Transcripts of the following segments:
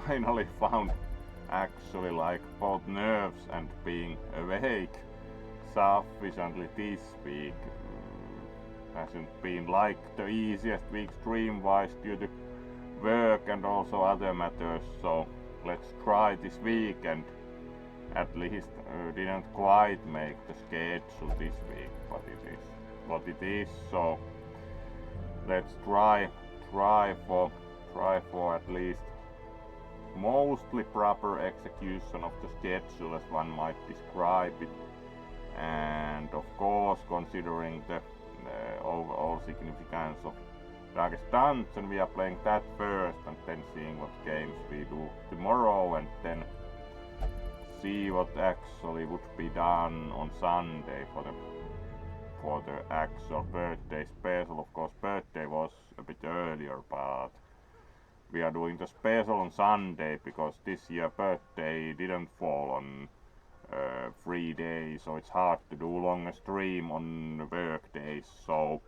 finally found actually like both nerves and being awake sufficiently this week. Hasn't been like the easiest week stream wise due to work and also other matters, so let's try this week, and at least didn't quite make the schedule this week, but it is what it is, so let's try for at least mostly proper execution of the schedule, as one might describe it, and of course considering the overall significance of Darkest Dungeon, we are playing that first and then seeing what games we do tomorrow, and then see what actually would be done on Sunday for the actual birthday special. Of course, birthday was a bit earlier, but we are doing the special on Sunday because this year birthday didn't fall on 3 days, so it's hard to do longer stream on work days, so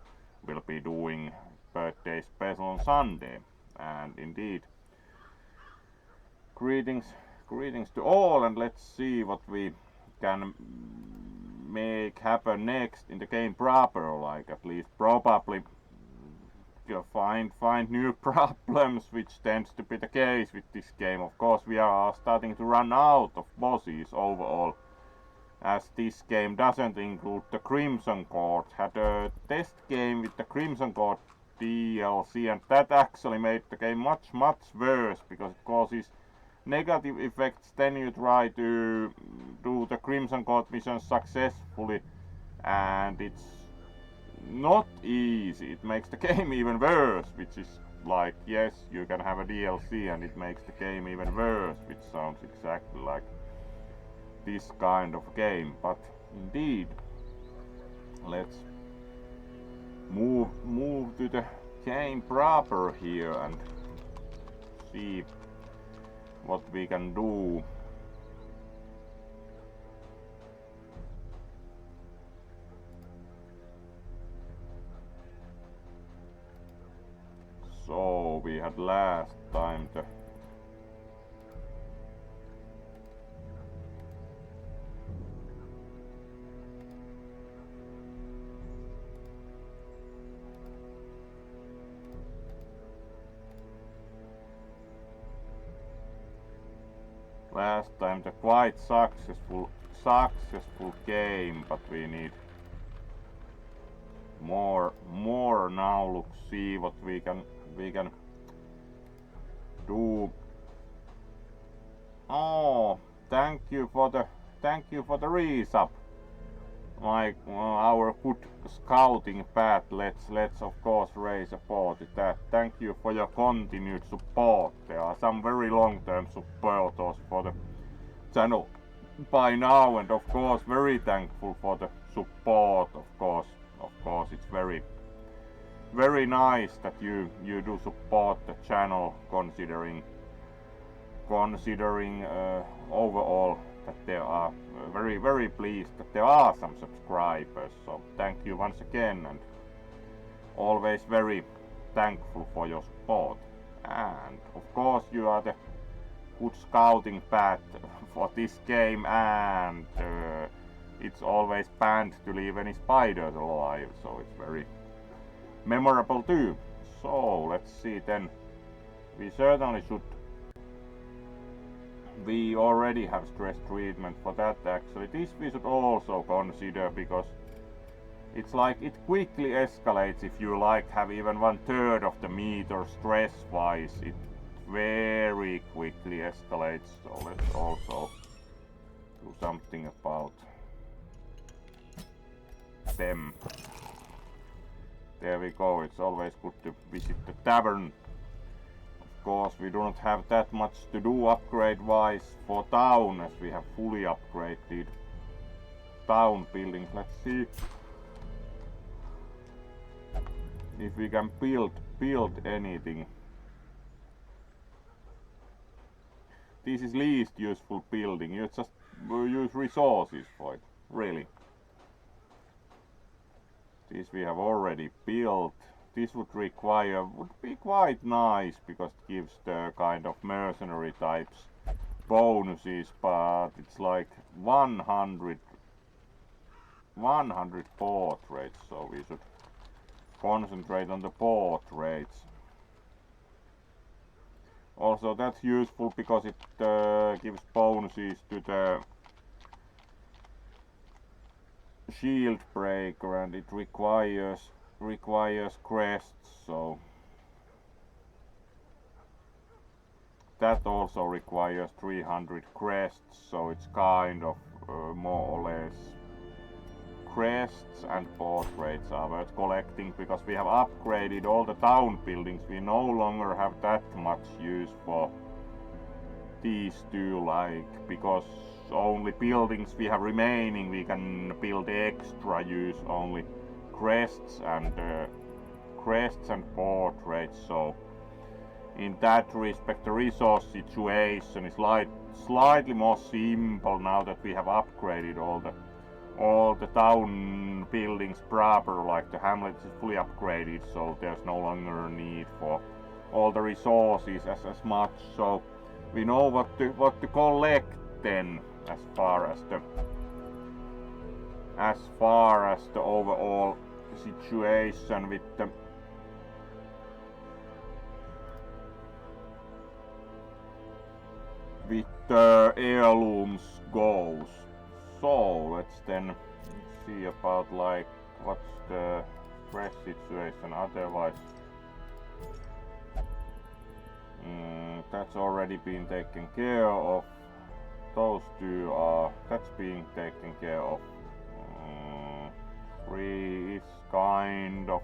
we'll be doing birthday special on Sunday. And indeed, greetings to all, and let's see what we can make happen next in the game proper, like at least probably find new problems, which tends to be the case with this game. Of course, we are starting to run out of bosses overall, as this game doesn't include the Crimson Court. Had a test game with the Crimson Court DLC, and that actually made the game much worse, because it causes negative effects. Then you try to do the Crimson Court missions successfully, and it's not easy. It makes the game even worse, which is like, yes, you can have a DLC and it makes the game even worse, which sounds exactly like this kind of game. But indeed, let's move to the game proper here and see what we can do. So we had last time the quite successful game, but we need more now. Look, see what we can do. Oh, thank you for the resub. Like our good scouting path. Let's of course raise support that. Thank you for your continued support. There are some very long-term supporters for the channel by now, and of course very thankful for the support. Of course it's very nice that you do support the channel, considering overall that there are very pleased that there are some subscribers. So thank you once again, and always very thankful for your support. And of course you are the good scouting path for this game, and it's always banned to leave any spiders alive, so it's very memorable too. So let's see then. We certainly should. We already have stress treatment for that actually. This we should also consider, because it's like it quickly escalates if you like have even 1/3 of the meter stress wise. It very quickly escalates, so let's also do something about them. There we go. It's always good to visit the tavern. Of course, we don't have that much to do upgrade wise for town, as we have fully upgraded town buildings. Let's see if we can build anything. This is least useful building. You just use resources for it, really. This we have already built. this would be quite nice because it gives the kind of mercenary types bonuses, but it's like 100 portraits, so we should concentrate on the portraits. Also that's useful because it gives bonuses to the shield breaker and it requires crests, so that also requires 300 crests, so it's kind of more or less crests and portraits are worth collecting because we have upgraded all the town buildings. We no longer have that much use for these two, like, because only buildings we have remaining we can build extra use only crests and portraits, so in that respect the resource situation is slightly more simple now that we have upgraded all the town buildings proper, like the hamlet is fully upgraded, so there's no longer a need for all the resources as much, so we know what to collect then as far as the overall situation with the heirlooms goes. So let's then see about like what's the stress situation otherwise. That's already been taken care of. Those two are, that's being taken care of. 3 is kind of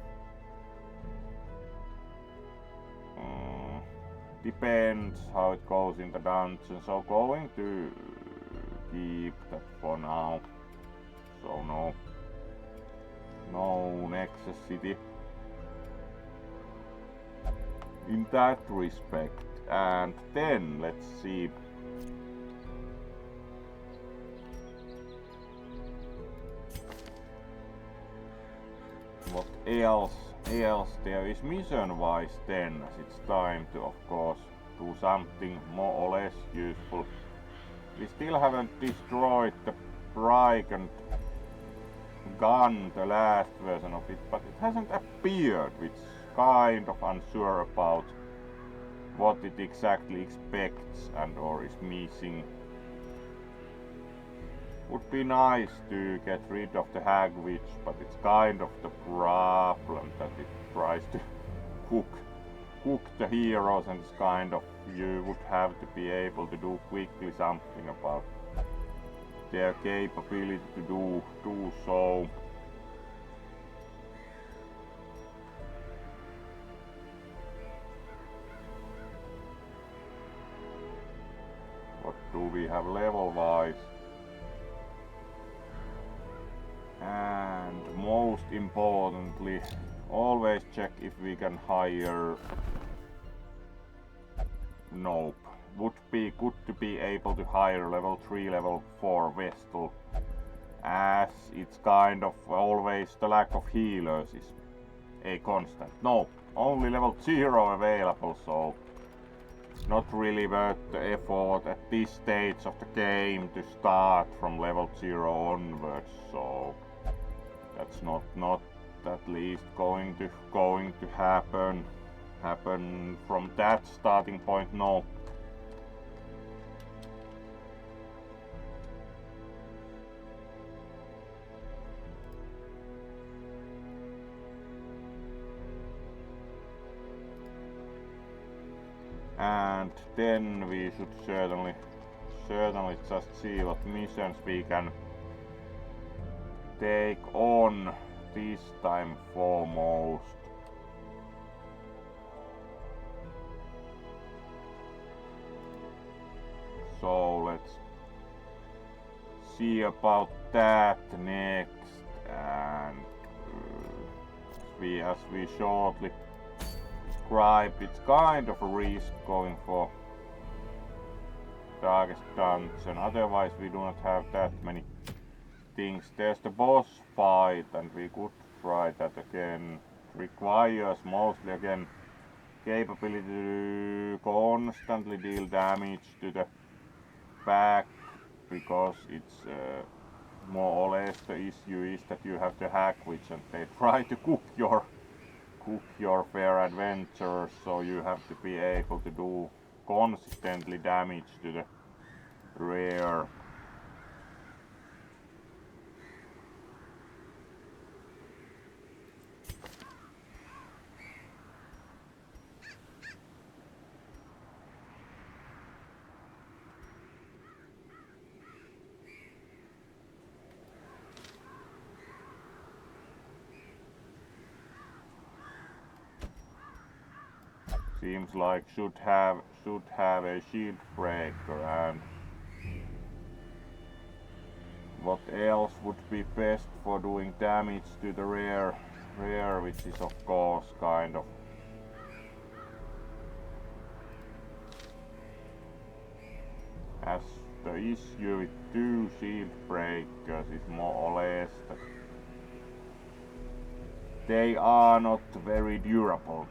depends how it goes in the dungeon, so going to keep that for now, so no necessity in that respect. And then let's see what else there is mission wise then, as it's time to of course do something more or less useful. We still haven't destroyed the Brigand gun, the last version of it, but it hasn't appeared, which is kind of unsure about what it exactly expects and or is missing. Would be nice to get rid of the Hag Witch, but it's kind of the problem that it tries to cook the heroes, and it's kind of, you would have to be able to do quickly something about their capability to do so. What do we have level wise? And most importantly, always check if we can hire. Nope. Would be good to be able to hire level 3, level 4 vestal, as it's kind of always the lack of healers is a constant. No, only level 0 available, so not really worth the effort at this stage of the game to start from level 0 onwards, so that's not at least going to happen from that starting point, no. And then we should certainly just see what missions we can take on this time foremost. So let's see about that next, and as we shortly described, it's kind of a risk going for Darkest Dungeon, otherwise we do not have that many things. There's the boss fight, and we could try that again, requires mostly again capability to constantly deal damage to the back, because it's more or less the issue is that you have the Hag Witch and they try to cook your fair adventures, so you have to be able to do consistently damage to the rear. Seems like should have a shield breaker, and what else would be best for doing damage to the rear, which is of course kind of as the issue with two shield breakers is more or less that they are not very durable.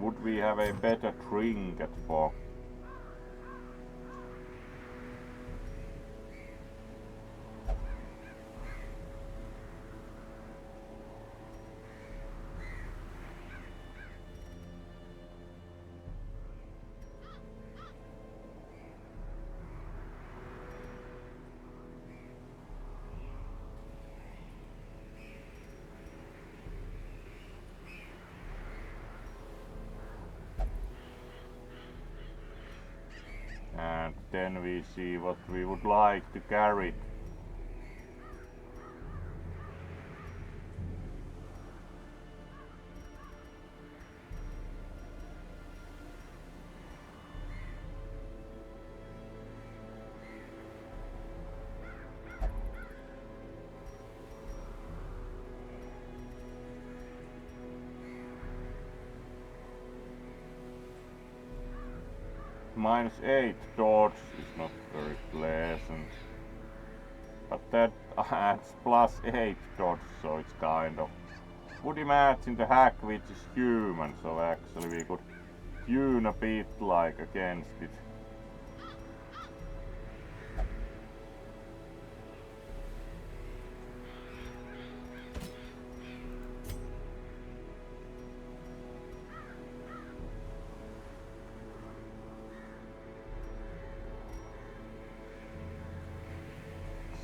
Would we have a better trinket for and then we see what we would like to carry. -8 dodge is not very pleasant, but that adds +8 dodge, so it's kind of would imagine the Hag Witch is human, so actually we could tune a bit like against it.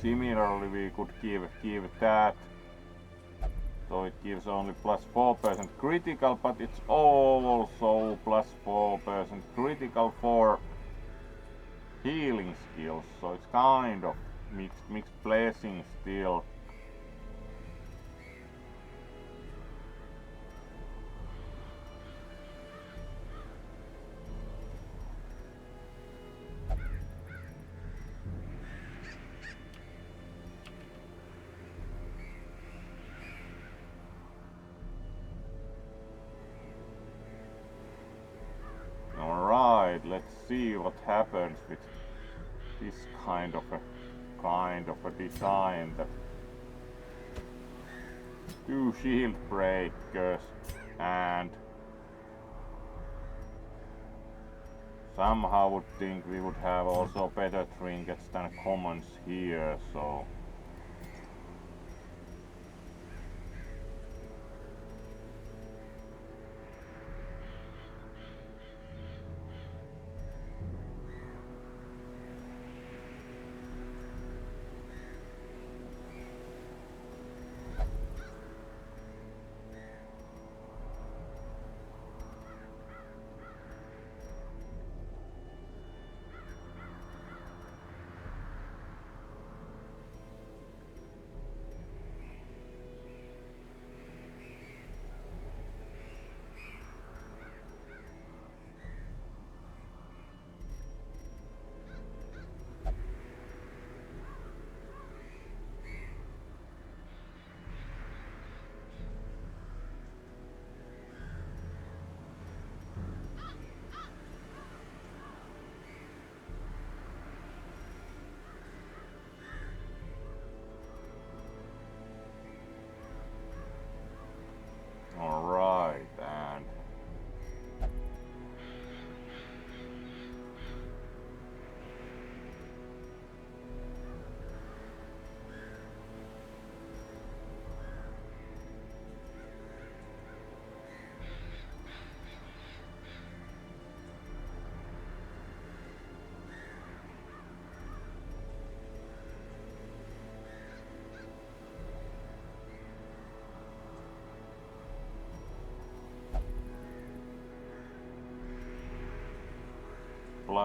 Similarly, we could give that, so it gives only +4% critical, but it's also +4% critical for healing skills, so it's kind of mixed blessing still. Let's see what happens with this kind of a design, that two shield breakers and somehow would think we would have also better trinkets than commons here, so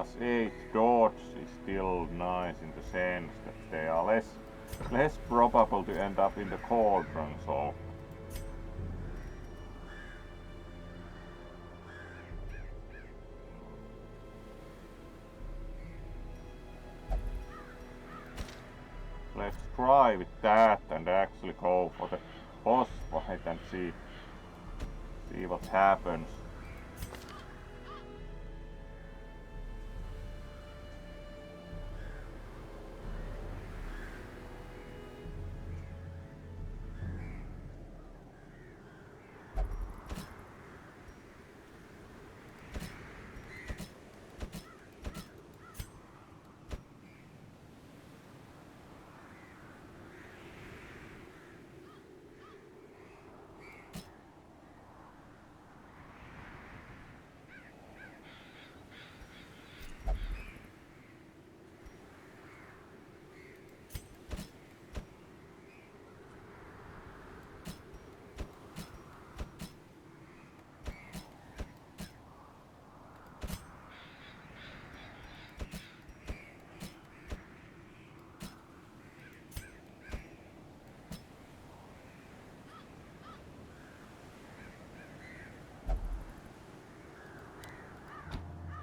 +8 dodge is still nice in the sense that they are less probable to end up in the cauldron, so let's try with that and actually go for the boss fight and see what happens.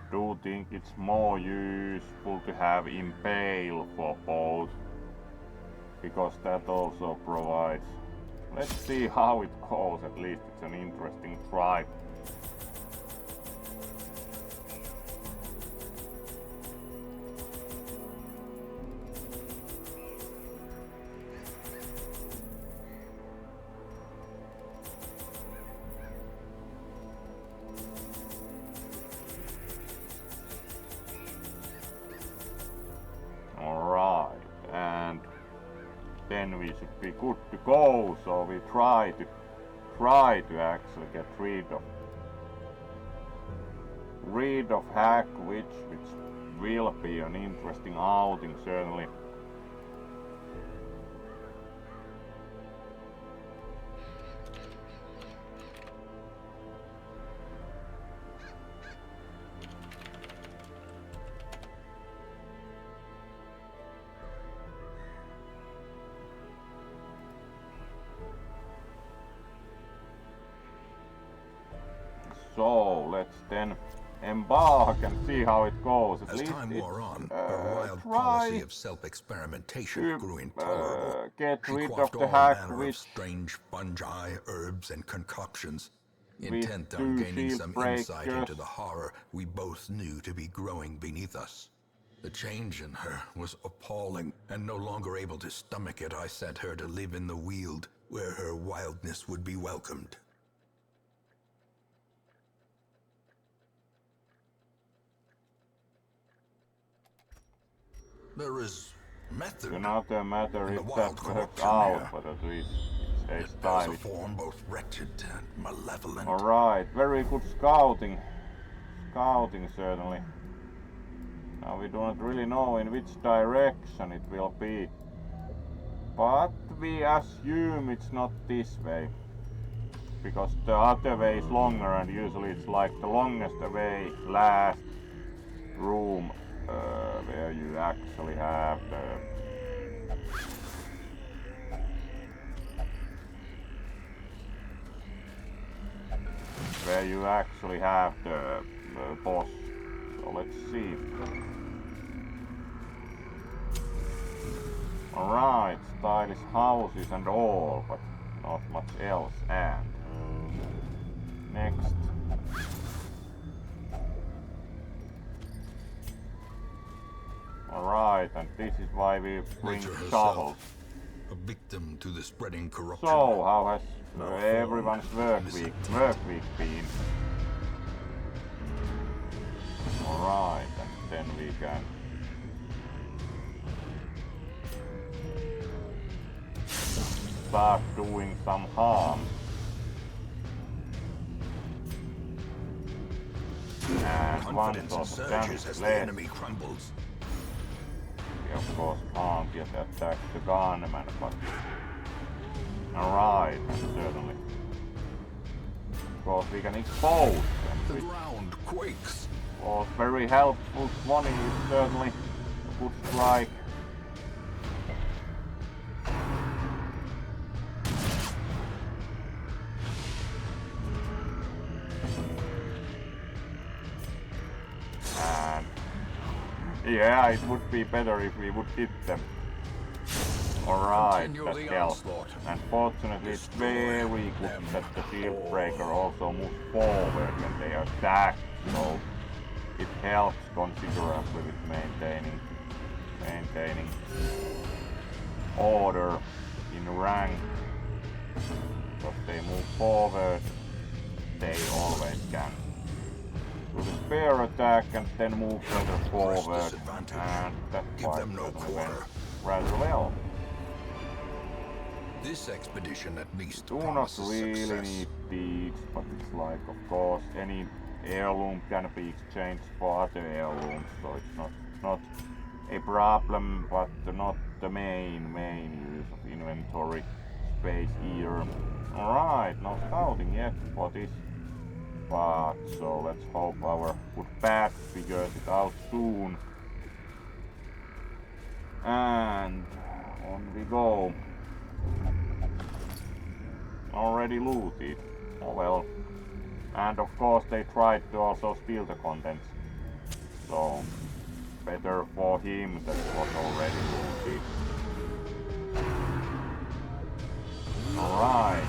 Do think it's more useful to have impale for both, because that also provides. Let's see how it goes. At least it's an interesting try. Then we should be good to go, so we try to actually get rid of Hag Witch, which will be an interesting outing certainly. So let's then embark and see how it goes. As time wore on, her wild policy of self-experimentation grew intolerable. Get rid Quaffed of the all Hag manner Witch of strange fungi, herbs, and concoctions, with intent on 2 gaining shield some breakers. insight into the horror we both knew to be growing beneath us. The change in her was appalling, and no longer able to stomach it, I sent her to live in the Weald, where her wildness would be welcomed. There is method. Another matter And is the that wild perhaps corruption out, here. but at least it's It bears time. a form both wretched and malevolent. Alright, very good scouting. Scouting certainly. Now we do not really know in which direction it will be. But we assume it's not this way. Because the other way is longer, and usually it's like the longest way, last room where you actually have the boss. So let's see. Alright, stylish houses and all, but not much else. And next. Alright, and this is why we bring Nature shovels. herself, a victim to the spreading corruption. So, how has Now everyone's work week been? Alright, and then we can start doing some harm. And Confidence one in sort of surges damage as the less. enemy crumbles. We of course can't yet attack the gunman, but alright, certainly. Of course we can expose them The with ground quakes. Was very helpful. 20 is certainly a good strike. And yeah, it would be better if we would hit them. Alright, that helps. And fortunately it's very good that the shield breaker also moves forward when they are stacked, so it helps considerably with maintaining order in rank. Because they move forward, they always can do the spear attack and then move further forward, and that fight went rather well. This expedition at least Do not promises really success. need deeds, but it's like, of course, any heirloom can be exchanged for other heirlooms, so it's not a problem, but not the main use of inventory space either. Alright, no scouting yet for this part, so let's hope our good path figures it out soon. And on we go. Already looted. Oh well. And of course they tried to also steal the contents. So better for him that it was already looted. Alright.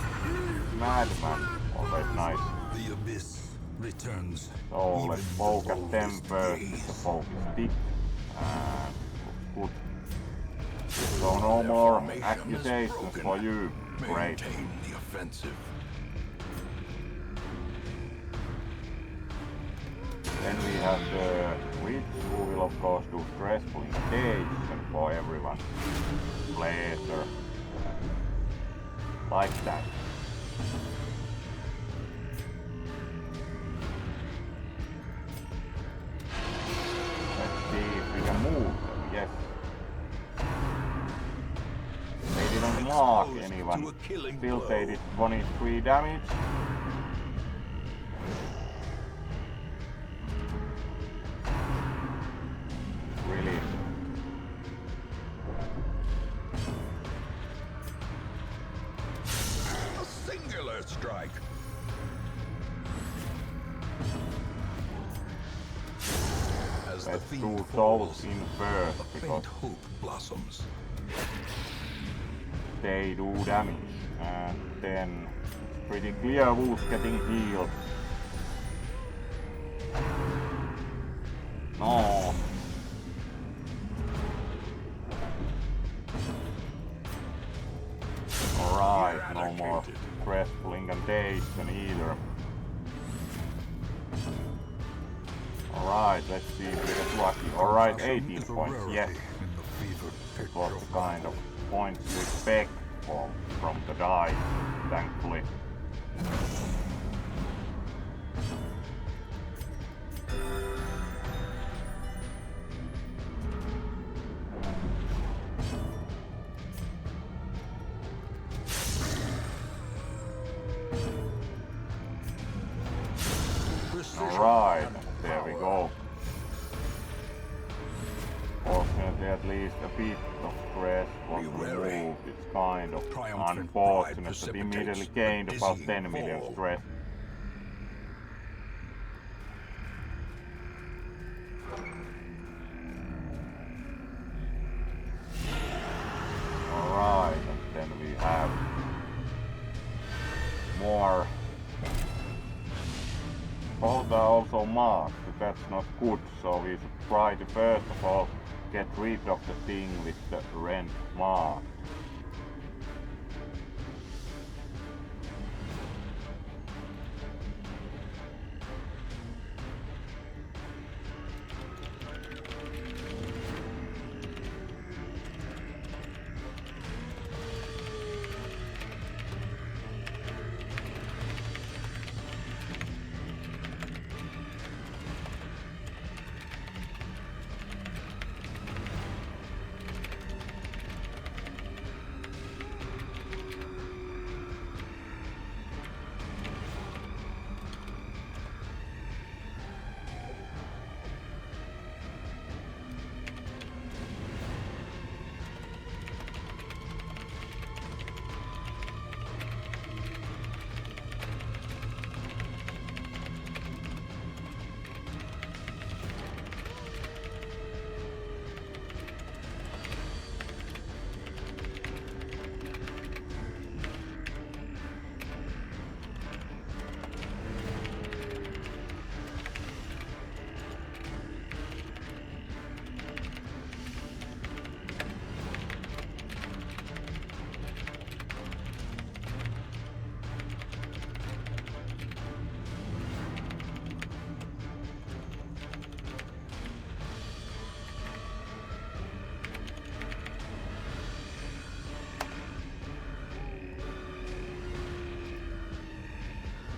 Madman. Always nice. The abyss returns. So let's focus them first with the focus stick. And looks good. So no more accusations for you. Great. Maintain the offensive. Then we have the witch, who will of course do stressful engagement for everyone's pleasure. Like that. Let's see if we can move them. Yes. They didn't mark anyone. Still they did 23 damage. Really. A singular strike. As the Let's fiend do falls, those in first, a because faint hope blossoms. they do damage. And then it's pretty clear who's getting healed. No. Alright, no more stressful incantation either. Alright, let's see if we get lucky. Alright, 18 points, yes. It was the kind of points you expect from the die, thankfully. Alright, there we go. Fortunately, at least a bit of stress was removed. It's kind of unfortunate that we immediately gained about 10 million stress. Alright, and then we have more. Both are also marked, but that's not good, so we should try to first of all get rid of the thing with the red mark.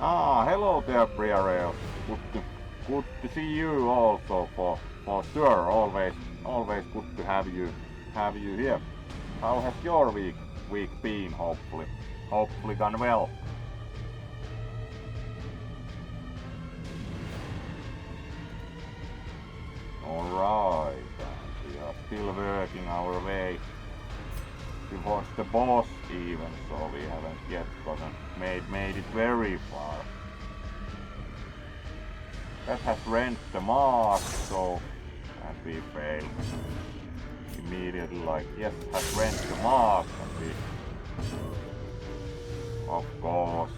Ah, hello there, Briareo. Good to see you also for sure. Always good to have you here. How has your week been? Hopefully gone well. Alright, we are still working our way towards the boss even, so we haven't yet made it very far. That has rent the mask, so and we failed immediately, like yes, has rent the mask, and we of course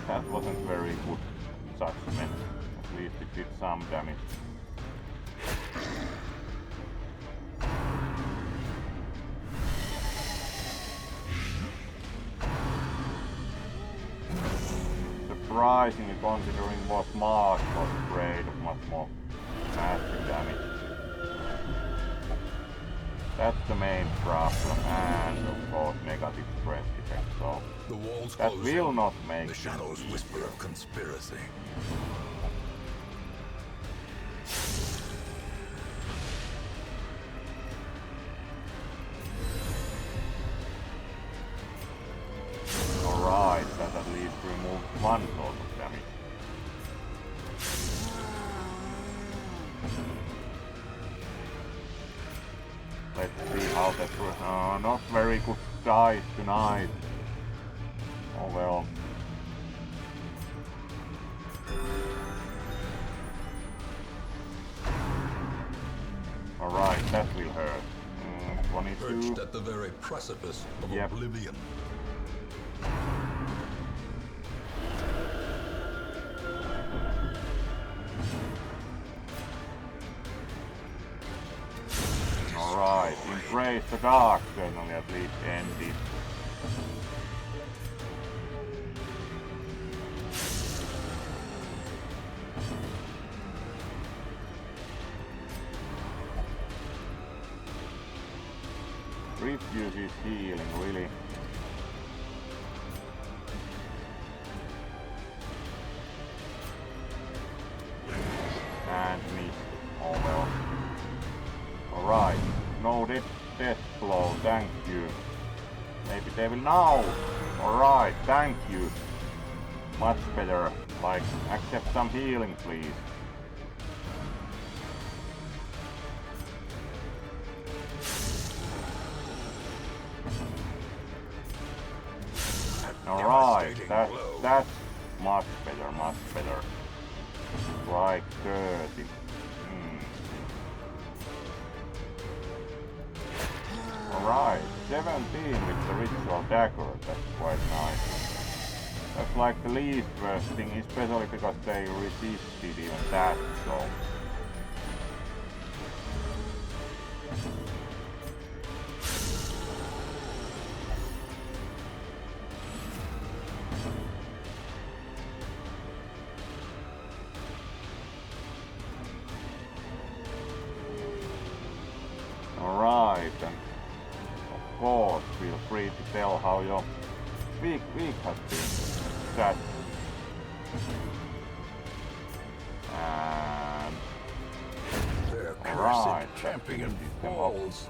that wasn't very good judgment. At least it did some damage. Surprisingly, considering what Mark was afraid of much more massive damage. That's the main problem, and of course negative stress effect, so The walls that close will in. not make The shadows it whisper easier. of conspiracy. Alright, that at least removed one sort of damage. Let's see how that was. Not very good dice tonight. Oh well. Alright, that will hurt. 22. Perched at the very precipice of Yep. oblivion. Alright, embrace the dark, certainly at least ended. Refuses healing, really. And miss. Oh well. Alright. No death blow, thank you. Maybe they will now. Alright, thank you. Much better. Like, accept some healing, please. Alright, that's much better. Like 30. Alright, 17 with the ritual dagger, that's quite nice. That's like the least worst thing, especially because they resisted even that, so... Alright, and of course feel free to tell how your week has been. Chat. And Their alright, cursed champion them up. falls.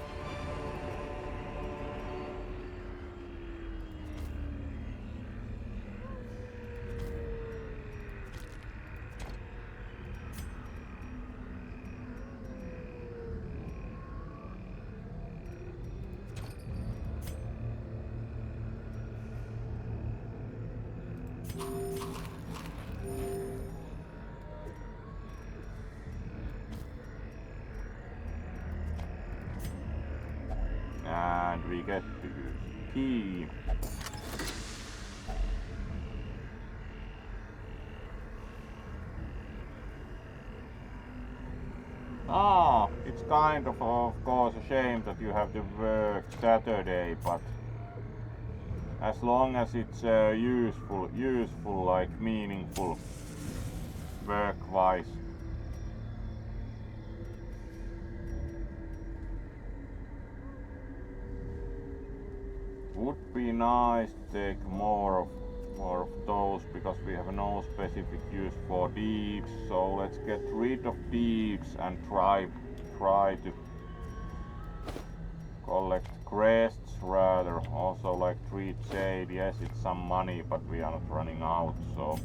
And we get to use key. It's kind of course a shame that you have to work Saturday, but as long as it's useful, like meaningful work-wise. Would be nice to take more of those because we have no specific use for deeps. So let's get rid of deeps and try to collect crests rather. Also like tree jade. Yes, it's some money, but we are not running out. So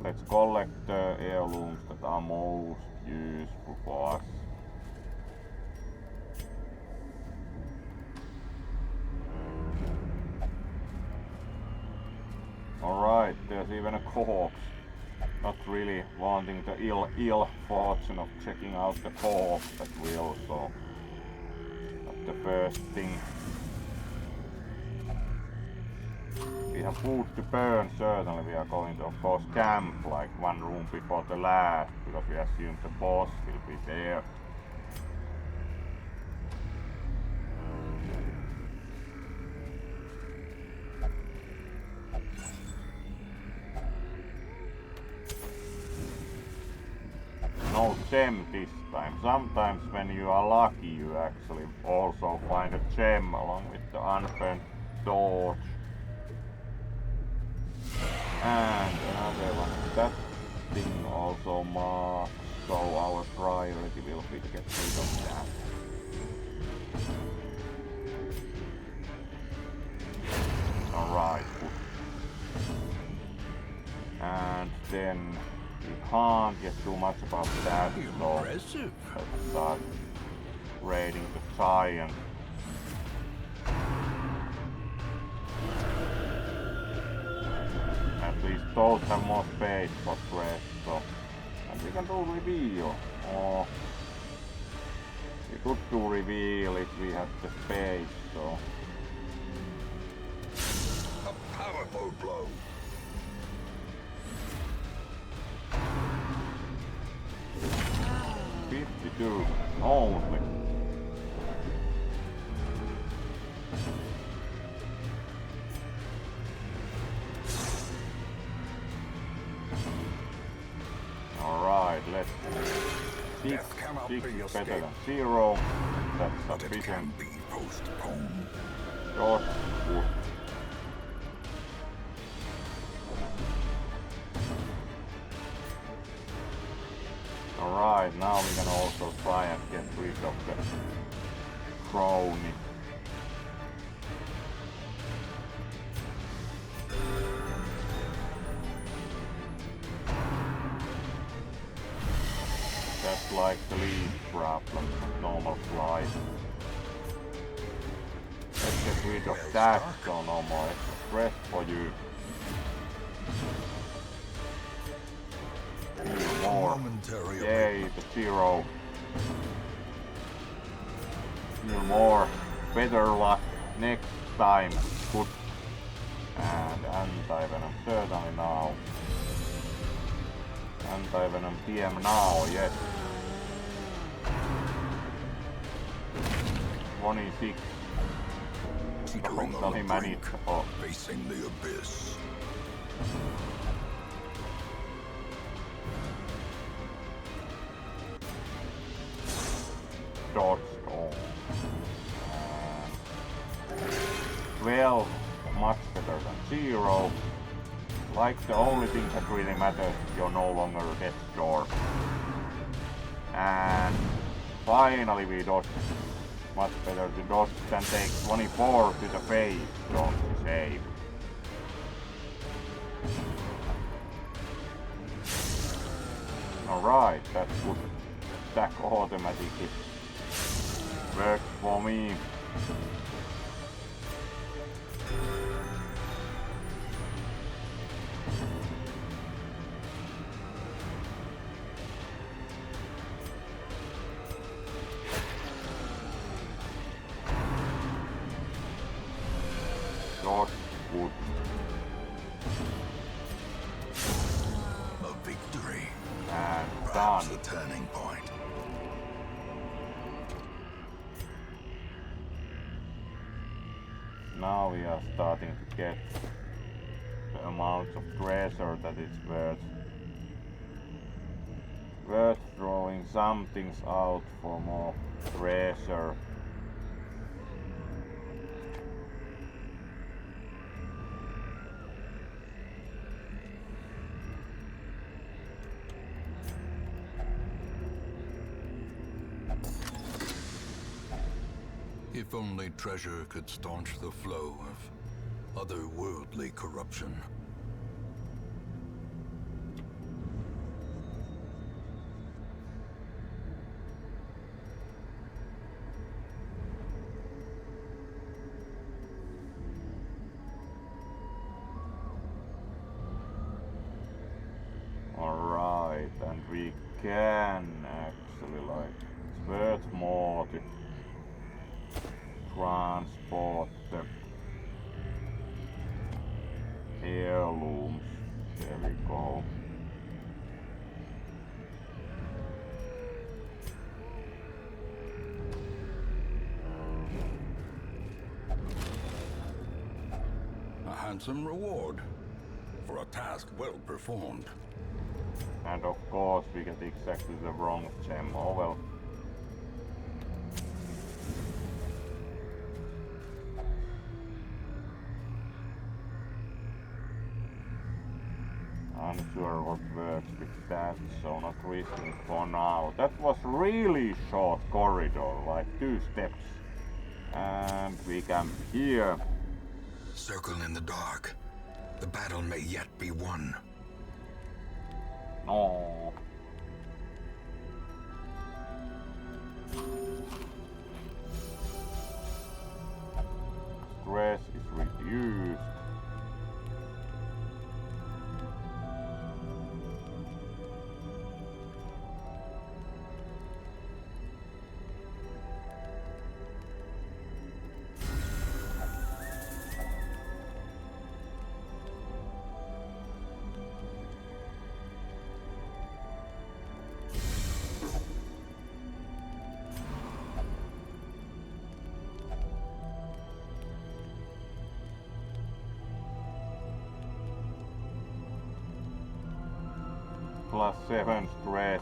let's collect the heirlooms that are most useful for us. Alright, there's even a corpse. Not really wanting the ill fortune of checking out the corpse that will, so not the first thing. We have food to burn, certainly we are going to of course camp like one room before the last, because we assume the boss will be there. No gem this time. Sometimes when you are lucky you actually also find a gem along with the unburnt torch. And another one. That thing also marks, so our priority will be to get rid of that. Alright, good. And then we can't get too much about that, so let's start raiding the giant. At least those have more space for quest, so and we can do reveal. Or we could do reveal if we have the space, so A powerful blow. 52 only. Alright, let's six better than 0. That's But it sufficient. can be postponed. Short wood. Alright, now we can also try and get rid of the crony. That's like the lead problem of normal flight. Let's get rid of that, so no more extra stress for you. More. Yay, the 0. Still more. Better luck next time. Good. And anti-venom certainly now. Anti-venom TM now, yes. 26. Totally manageable. Facing the abyss. Dodge storm. 12, much better than 0. Like the only thing that really matters, you're no longer a death storm. And finally we dodge. Much better to dodge than take 24 to the face. Don't save. Alright, that's good. Attack automatically works for me. Not good. A victory. And Perhaps done. a turning point. Now we are starting to get the amount of treasure that it's worth throwing some things out for more treasure. If only treasure could staunch the flow of otherworldly corruption. Alright, and we can actually, like, it's worth more to transport the heirlooms. There we go. A handsome reward for a task well performed. And of course we get exactly the wrong gem. Oh well. Unsure what works with that, so not risking for now. That was really short corridor, like 2 steps. And we camp here. Circle in the dark. The battle may yet be won. No. Stress is reduced. +7 stress.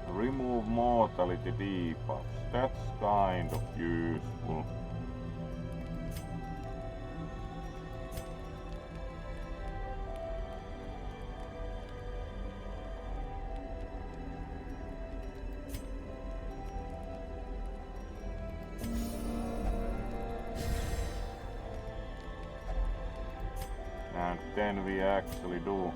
Remove mortality debuffs. That's kind of useful. And then we actually do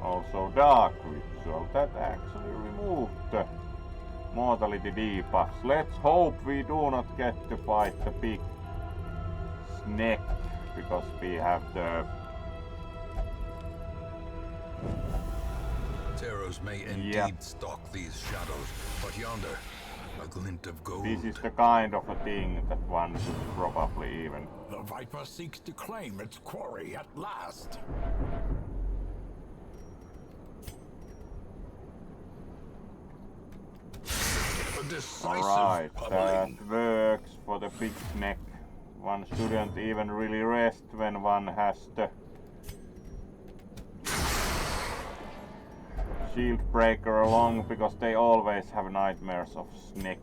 also Dark Witch, so that actually removed the mortality debuffs. Let's hope we do not get to fight the big snake, because we have the Terrors may indeed stalk these shadows, but yonder, a glint of gold. This is the kind of a thing that one should probably even. The Viper seeks to claim its quarry at last. A decisive Alright, pummeling. that works for the big snake. One shouldn't even really rest when one has the shield breaker along, because they always have nightmares of snake.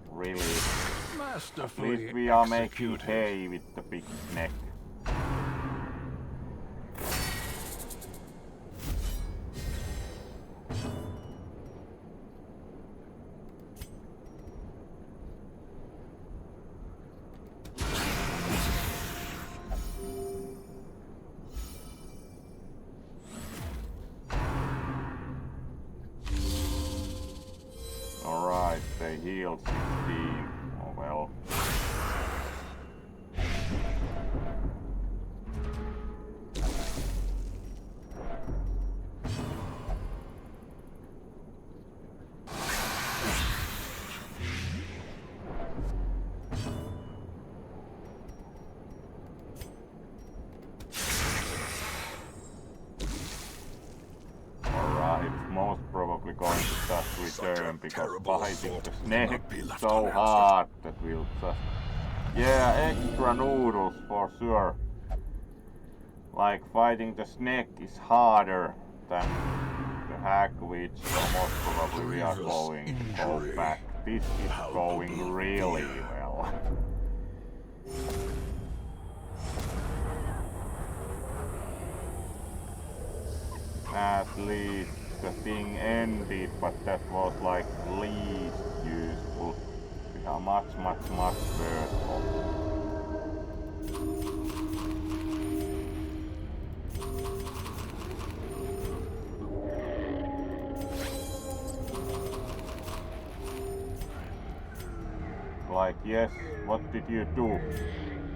Really. At Masterfully least we are making executed. hay with the big snake. Alright, they healed 16. Oh well. Alright, most probably going to just return turn because terrible fighting assault the will snake not be is left so unanswered. hard that we'll just... Yeah, extra noodles for sure. Like fighting the snake is harder than the Hag Witch, so most probably we are going to go back. This is going really well. At least the thing ended, but that was like least useful. We are much worse off. Like, yes, what did you do?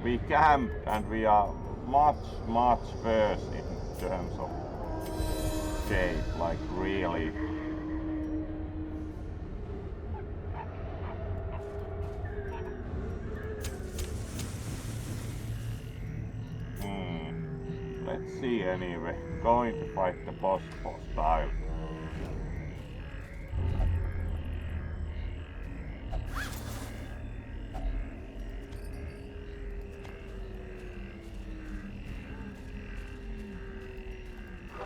We camped and we are much worse in terms of shape, like really. Let's see anyway. Going to fight the boss style.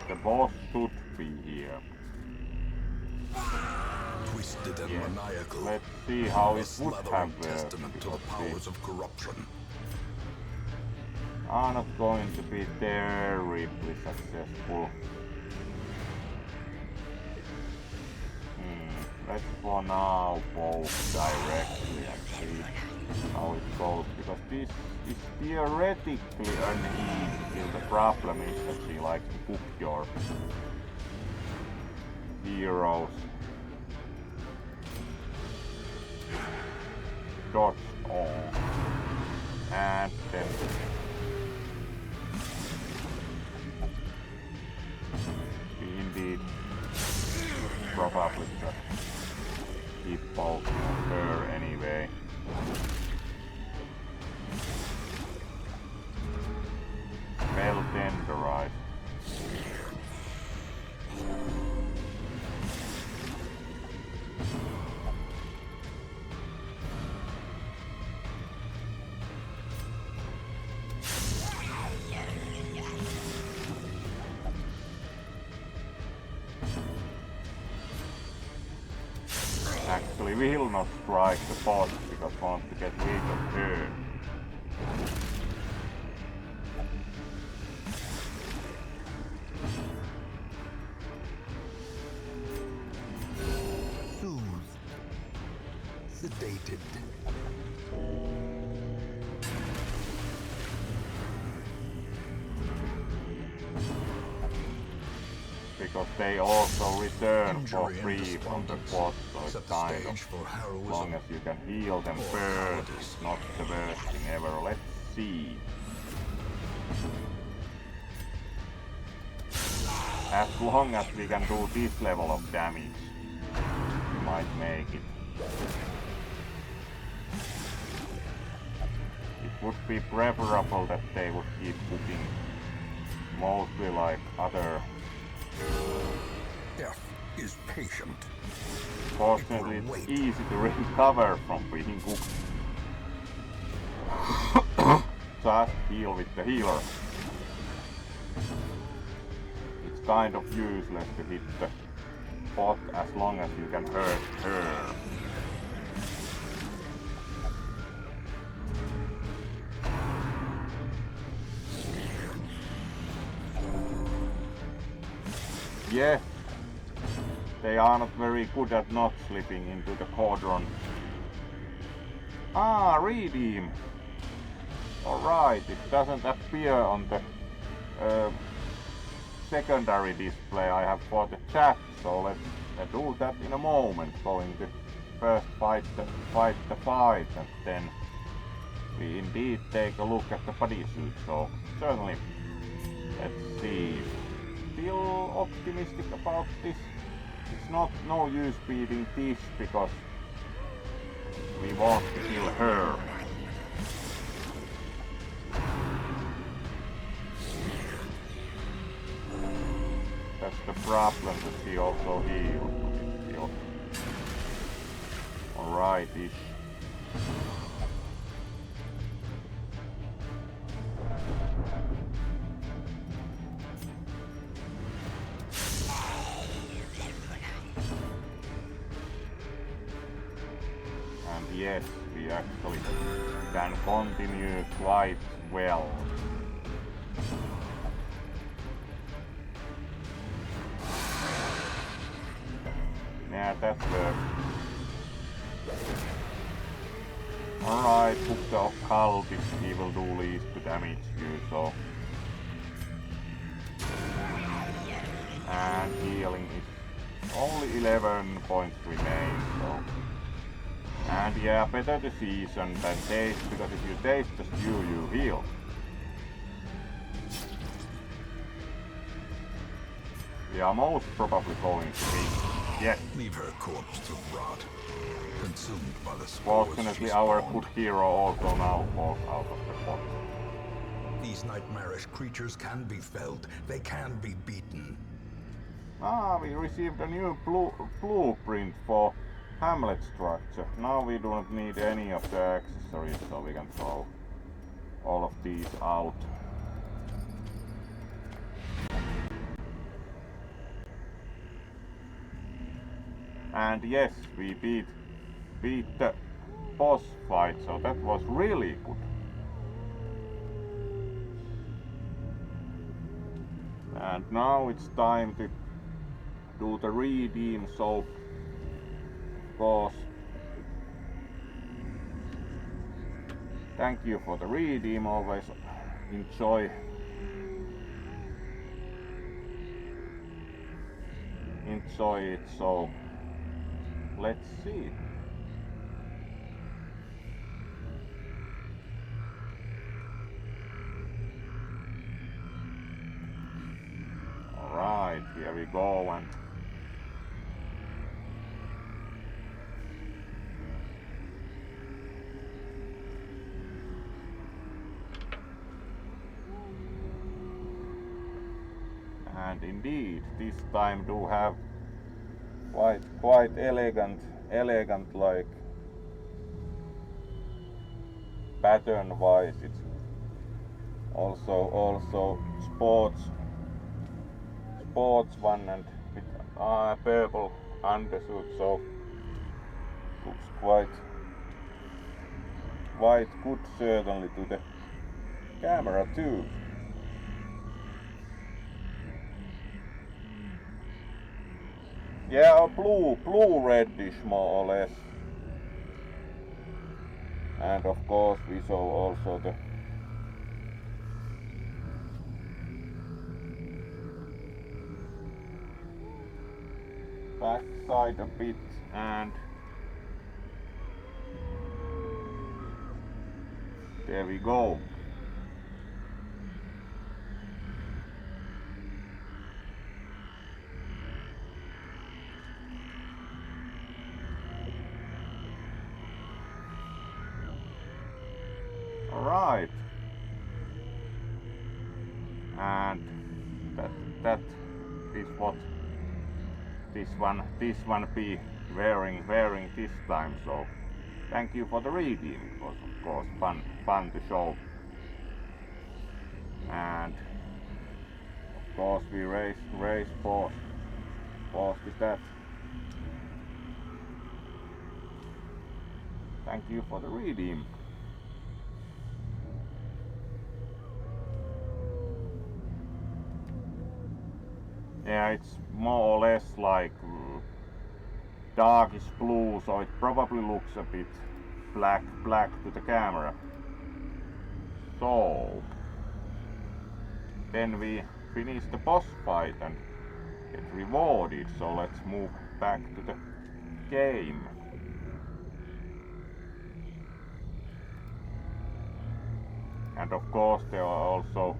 The boss should be here. Twisted and maniacal. Let's see how A it would slathering have worked. testament to the powers of corruption. Are not going to be terribly successful. Let's for now both directly and see how it goes, because this is theoretically an easy. The problem is that she likes to cook your heroes. Dodge on. And then indeed probably just keep poking on her anyway. Well tenderized. Actually, we will not strike the boss because we want to get rid of her. Soothed. Sedated. Because they also return for Injury and free from the despondence boss, so set it's the kind stage of, for as heroism. long as you can heal them Or first, cowardice. it's not the worst thing ever. Let's see. As long as we can do this level of damage, we might make it. It would be preferable that they would keep cooking mostly like other. Death is patient. Fortunately, it's easy to recover from being cooked. Just heal with the healer. It's kind of useless to hit the bot as long as you can hurt her. Yeah, they are not very good at not slipping into the cauldron. Ah, redeem. Alright, it doesn't appear on the secondary display I have for the chat, so let's do that in a moment. Going to first fight the fight, and then we indeed take a look at the bodysuit. So certainly, let's see. Still optimistic about this. It's not no use beating this because we want to kill her. That's the problem, that she also heals. Still Alrighty. And yes, we actually can continue quite well. Yeah, that works. Alright, Book the Occultist, he will do least to damage you, so... And healing is only 11 points remain, so... And yeah, better to season than taste, because if you taste the stew, you heal. We are most probably going to be... Yes. Leave her corpse to rot, consumed by the spores. Fortunately, our good hero also now falls out of the pot. These nightmarish creatures can be felled. They can be beaten. Ah, we received a new blueprint for Hamlet structure. Now we do not need any of the accessories, so we can throw all of these out. And yes, we beat the boss fight, so that was really good. And now it's time to do the redeem, so of course thank you for the redeem, always enjoy it, so let's see. Alright, here we go, and indeed, this time do have quite elegant like pattern wise. It's also sports one and with purple undersuit, so looks quite good certainly to the camera too. Yeah, blue reddish more or less. And of course we saw also the back side a bit, and there we go. Alright. And that is what this one be wearing this time, so thank you for the redeem. It was of course fun to show. And of course we raise pause with that. Thank you for the redeem. Yeah, it's more or less like darkish blue, so it probably looks a bit black to the camera. So then we finish the boss fight and get rewarded, so let's move back to the game. And of course there are also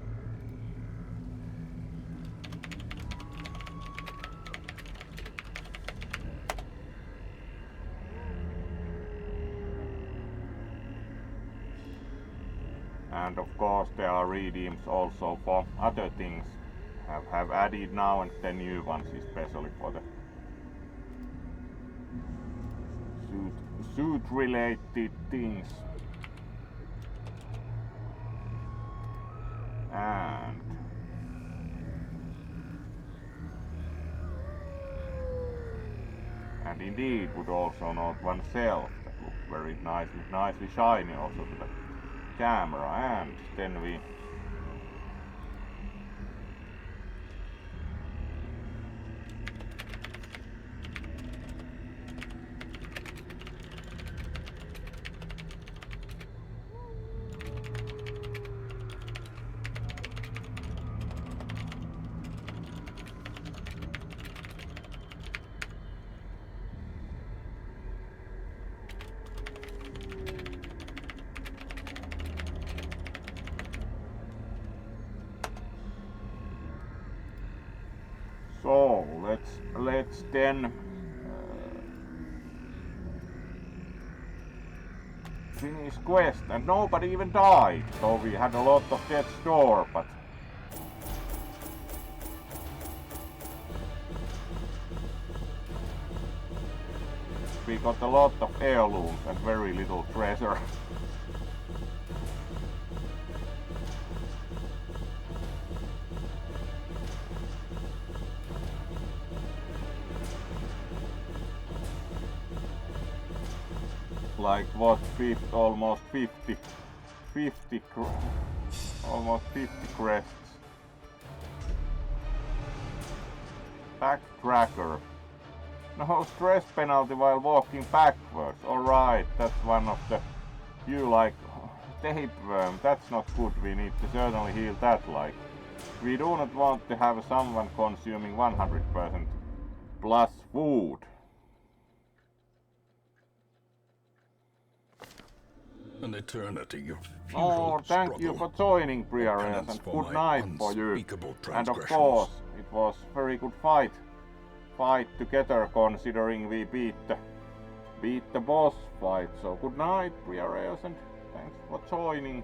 redeems also for other things have added now, and the new ones especially for the suit related things. And indeed would also note oneself that looked very nicely shiny also to the camera. And then we so let's then finish quest, and nobody even died, so we had a lot of death's door, but we got a lot of heirlooms and very little treasure. Like what, almost 50 crests. Backtracker. No stress penalty while walking backwards. Alright, that's one of the... You like... Tapeworm, that's not good. We need to certainly heal that like. We do not want to have someone consuming 100% plus food. An eternity of Oh, thank struggle. you for joining, Briareus, and good night for you. And of course, it was very good fight together, considering we beat the boss fight. So good night, Briareus, and thanks for joining.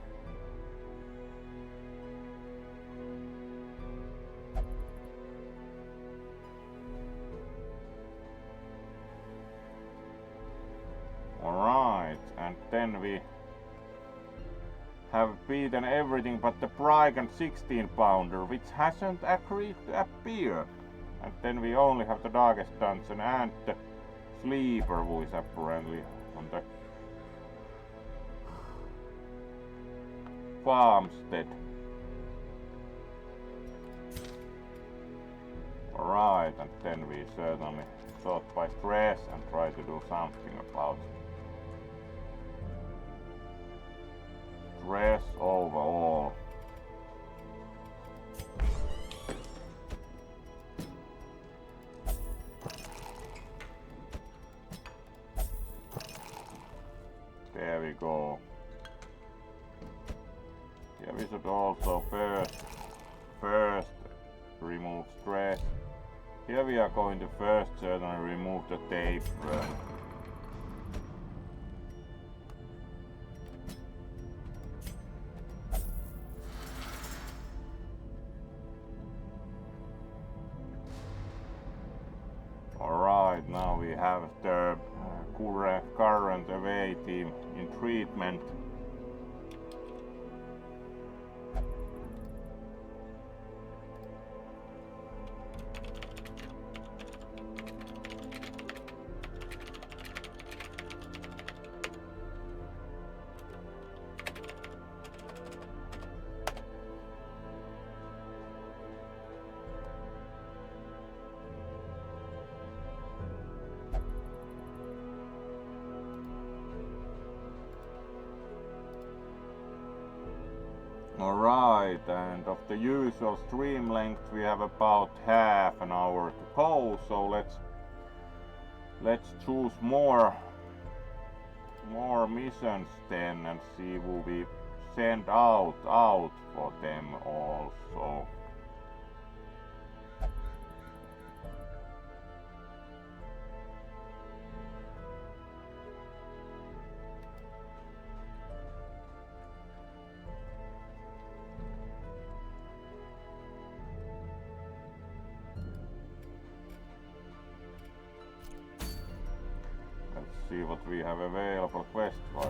Alright, and then we have beaten everything but the Brigand 16-pounder, which hasn't agreed to appear. And then we only have the Darkest Dungeon and the Sleeper, who is apparently on the farmstead. Alright, and then we certainly sort by stress and try to do something about stress overall. There we go. Yeah, we should also first remove stress. Here we are going to first certainly remove the tape. Alright, now we have the current away team in treatment. Alright, and of the usual stream length we have about half an hour to go, so let's choose more missions then and see who we send out for them also. see what we have available quest-wise.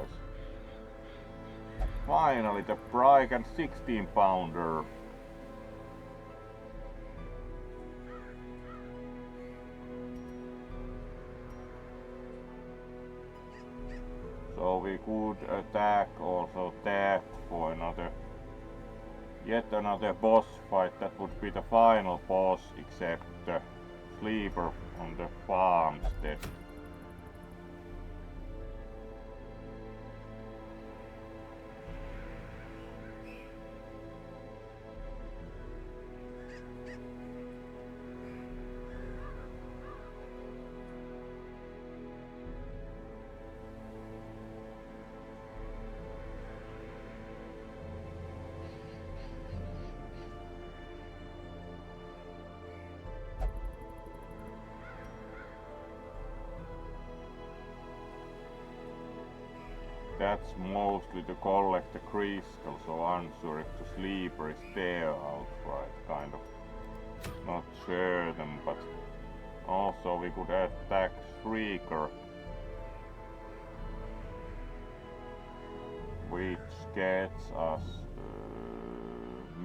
Finally, the Brigand 16-pounder. So we could attack also that for yet another boss fight. That would be the final boss, except the sleeper on the farmstead. That's mostly to collect the crystal, so I'm sure if the sleeper is there outright, kind of not certain, but also we could attack Shrieker, which gets us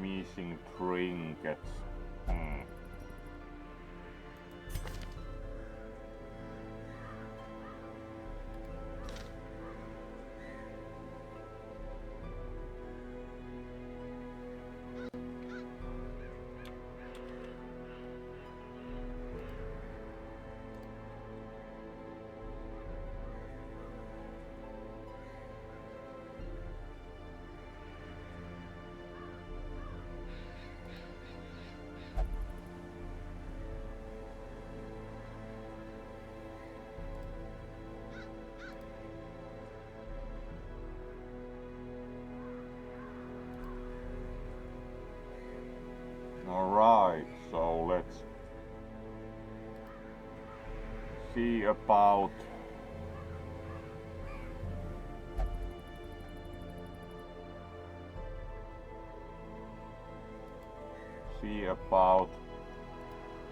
missing trinkets. Alright, so let's see about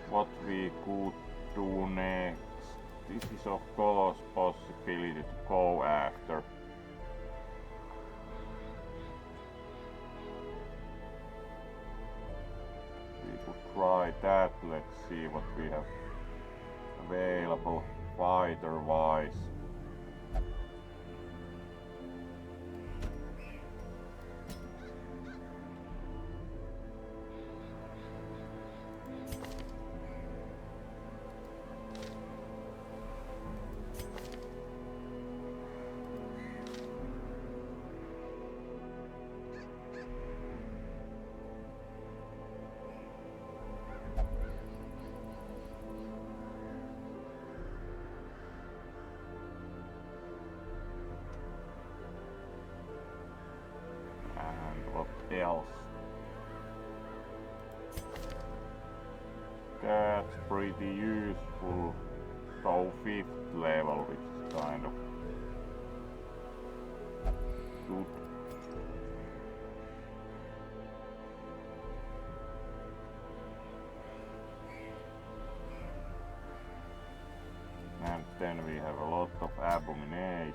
what we could do next. This is of course possibility to go after. We could try that. Let's see what we have available fighter wise. Else. That's pretty useful, so 5th level, which is kind of good. And then we have a lot of abominations.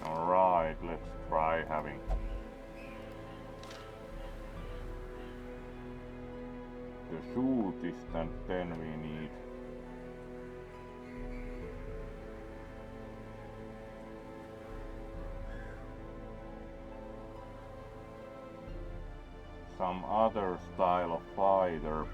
Alright, let's try having the shootist, and then we need some other style of fighter.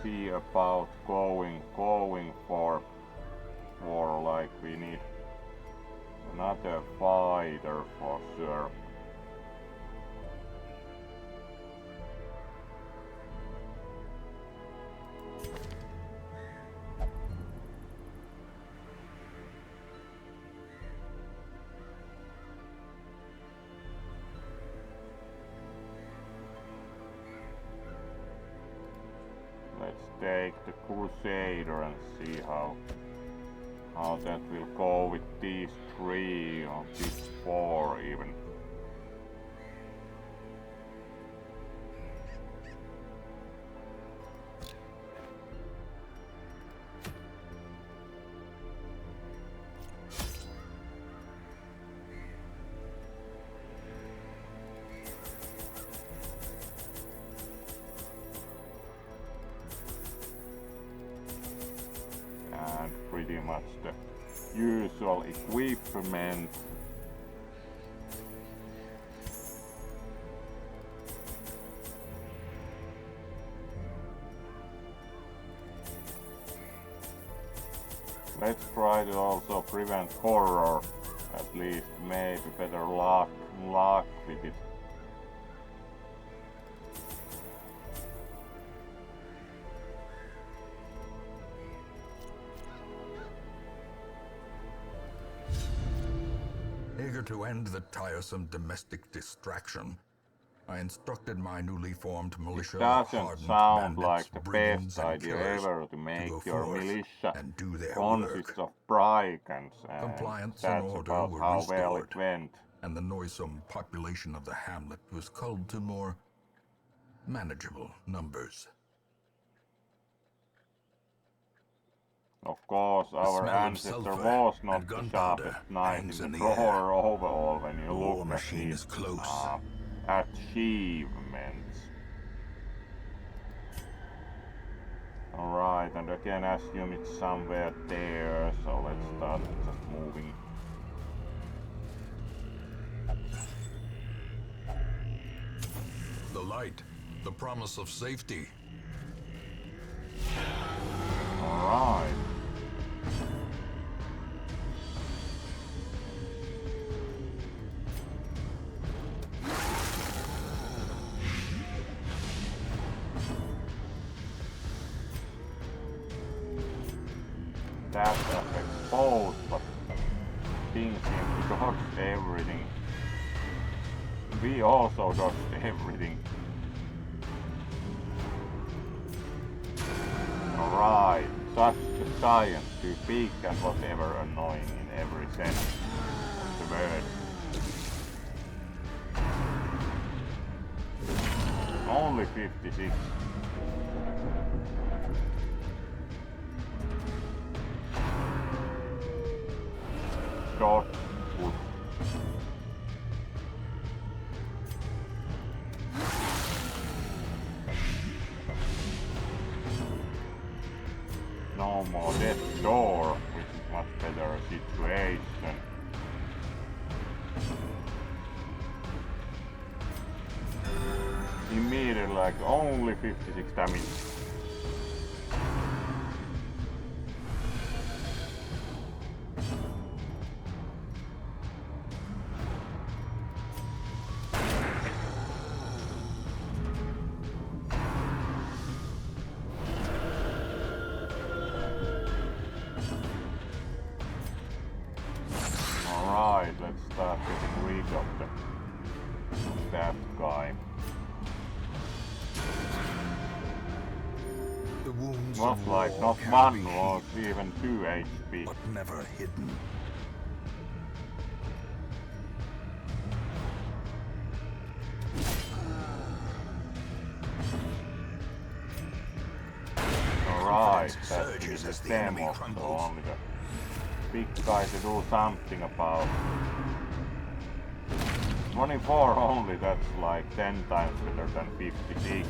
see about going for like we need another fighter for sure. Let's take the Crusader and see how that will go with these 3 or these 4 even. And pretty much the usual equipment. Let's try to also prevent horror, at least maybe better luck with it. Eager to end the tiresome domestic distraction, I instructed my newly formed militia of Doesn't hardened sound bandits, like the brigands, best and idea killers ever to to make go your forth militia and do their consists work. of brigands, and Compliance and that's order about were how well it restored, went. and the noisome population of the hamlet was culled to more manageable numbers. Of course, our smell of ancestor sulfur was not and the gunpowder sharpest knife hangs in in the the air. drawer overall when you The war look at machine his is close. achievements. Alright, and again assume it's somewhere there, so let's start just moving. The light, the promise of safety. Alright. That affects both, but things seem to dodge everything. We also dodged everything. Alright, such a science, too big and whatever annoying in every sense of the word. Only 56. Dot wood. No more dead door, which is much better situation. Immediately, like only 56 damage. Alright, let's start getting rid of that guy. The wounds Was of like war not can one, be was healed, even 2 HP. but never hidden. Alright, Confidence that's surges the as the enemy demo, so crumbles. only the big guy to do something about. 24 only, that's like 10 times better than 56.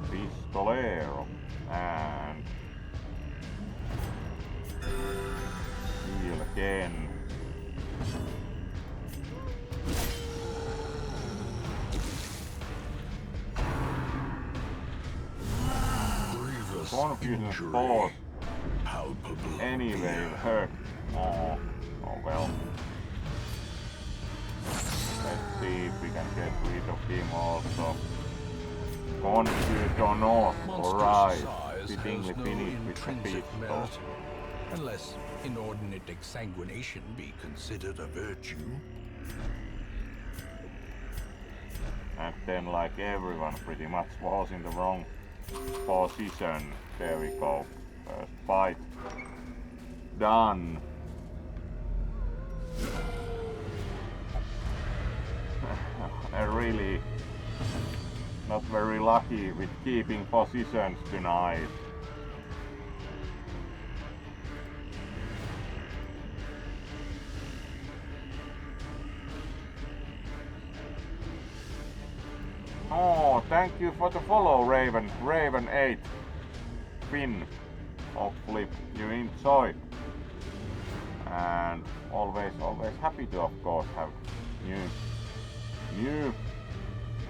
This Pistolero and heal again. Grievous Confusion injury. force Palpable anyway fear. hurt. Oh well. Let's see if we can get rid of him also. Confused or not, alright. Monstrous size Fittingly has no finished with the intrinsic pistol. merit, unless inordinate exsanguination be considered a virtue. And then like everyone pretty much was in the wrong position. There we go. First fight done. Really not very lucky with keeping positions tonight. Oh, thank you for the follow, Raven 8 Finn. Hopefully you enjoy. And always happy to of course have new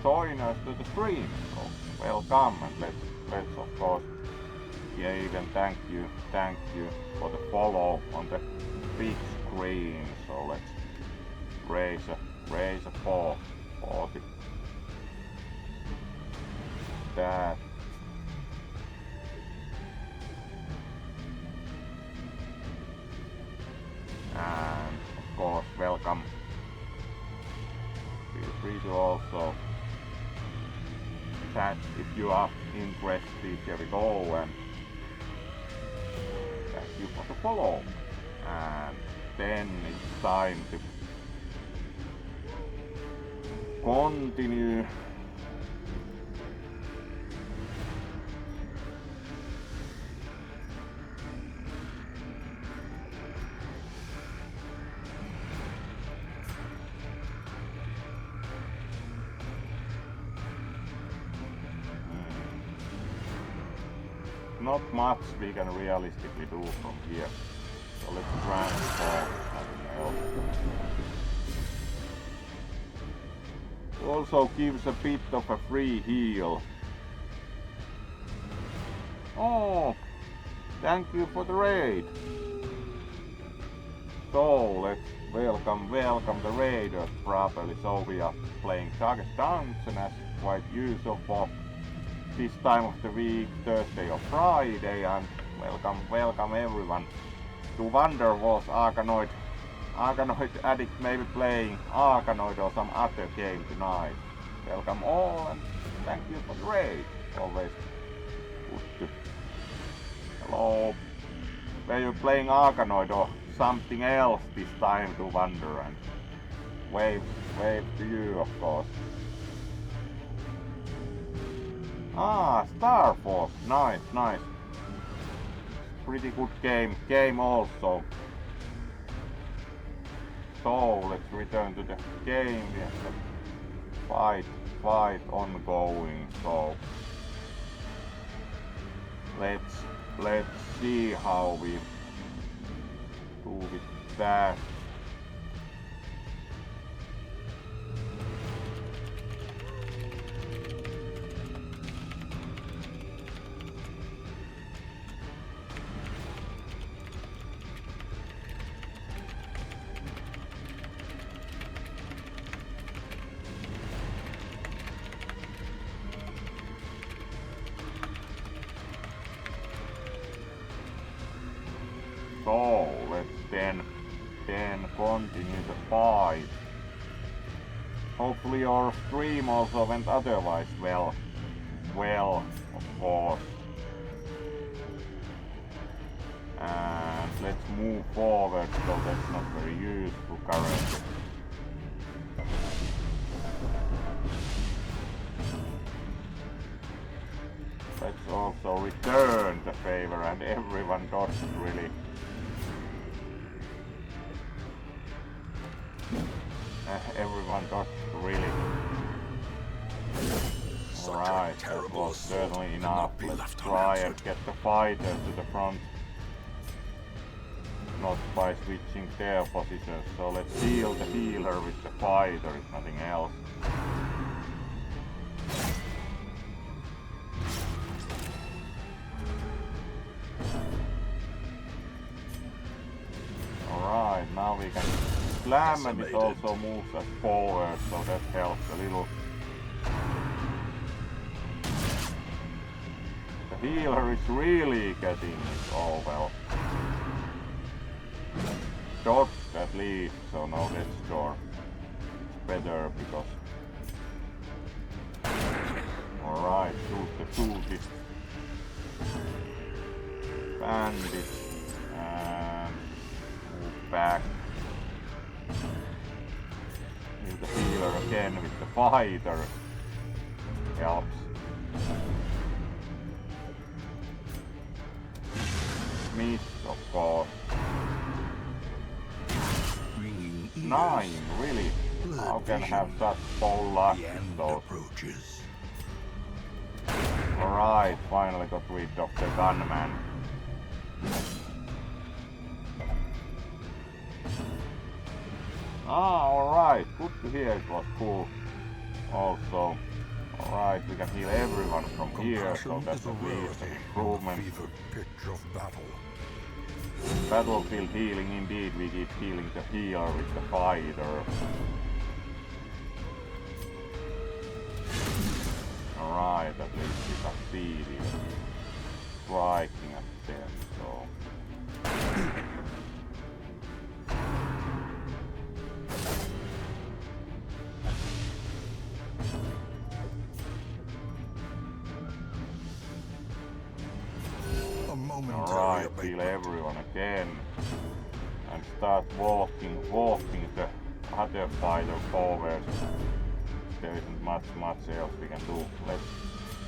joiners to the stream. So welcome, and let's of course even thank you for the follow on the big screen. So let's raise a 40. That. And of course welcome. Feel free to also chat if you are interested. Here we go, and thank you for the follow. And then it's time to continue. Not much we can realistically do from here. So let's transform nothing else. Also gives a bit of a free heal. Oh, thank you for the raid. So let's welcome the raiders properly. So we are playing Darkest Dungeon as quite usual for this time of the week, Thursday or Friday, and welcome everyone to Wonder Wars Arkanoid addict maybe playing Arkanoid or some other game tonight. Welcome all, and thank you for the raid. Always good to. Hello. Were you playing Arkanoid or something else this time to Wonder, and wave to you of course. Ah, Star Force, nice. Pretty good game also. So let's return to the game. We have the fight ongoing. So let's see how we do with that. So let's then continue the fight. Hopefully our stream also went otherwise well of course. And let's move forward, so that's not very useful currently. Let's also return the favor, and everyone dodged really. Everyone dodged really Such Alright, a that terrible was assault certainly enough. cannot be Let's left try and unanswered. get the fighters to the front. Not by switching their positions, so let's heal the healer with the fighter if nothing else. Alright, now we can slam and it also moves us forward, so that helps a little. The healer is really getting it all well. Dodged at least, so no death store. It's better because... Alright, shoot the Tuki. Bandit. And move back. Heal the healer again with the fighter. Helps. Miss, of course. 9, really? How can have such full luck with those? Alright, finally got rid of the gunman. Alright, good to hear, it was cool. Also, alright, we can heal everyone from here, so that's at least an improvement. Battlefield healing indeed, we keep healing the healer with the fighter. Alright, at least we succeeded striking at them, so... Alright, heal everyone again. And start walking the other fighter forward. There isn't much else we can do. Let's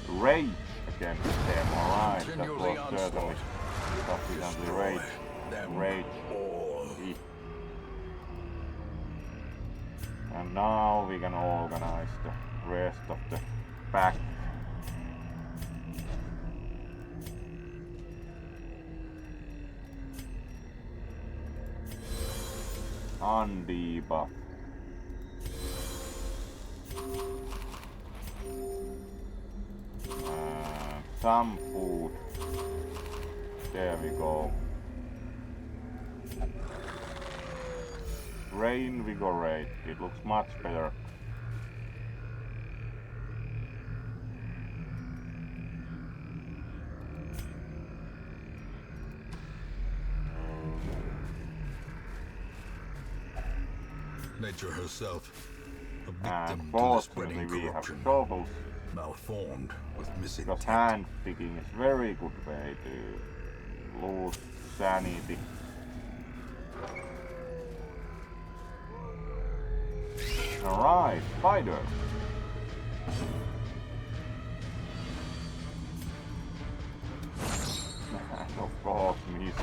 rage against them. Alright, that was certainly sufficiently rage. And now we can organize the rest of the pack. Undebuff. Some food. There we go. Reinvigorate. It looks much better. Nature herself, a And victim to the fortunately spreading we have corruption, shovels. malformed with missing Because intent. hand picking is very good way to lose sanity. Alright, spider. Of course, miss.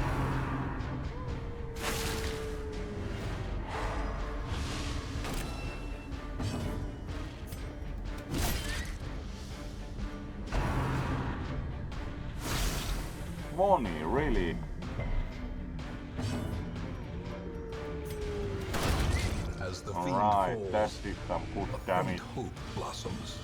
Money, really? As the fiend Alright, falls, that did some good a faint damage. hope blossoms.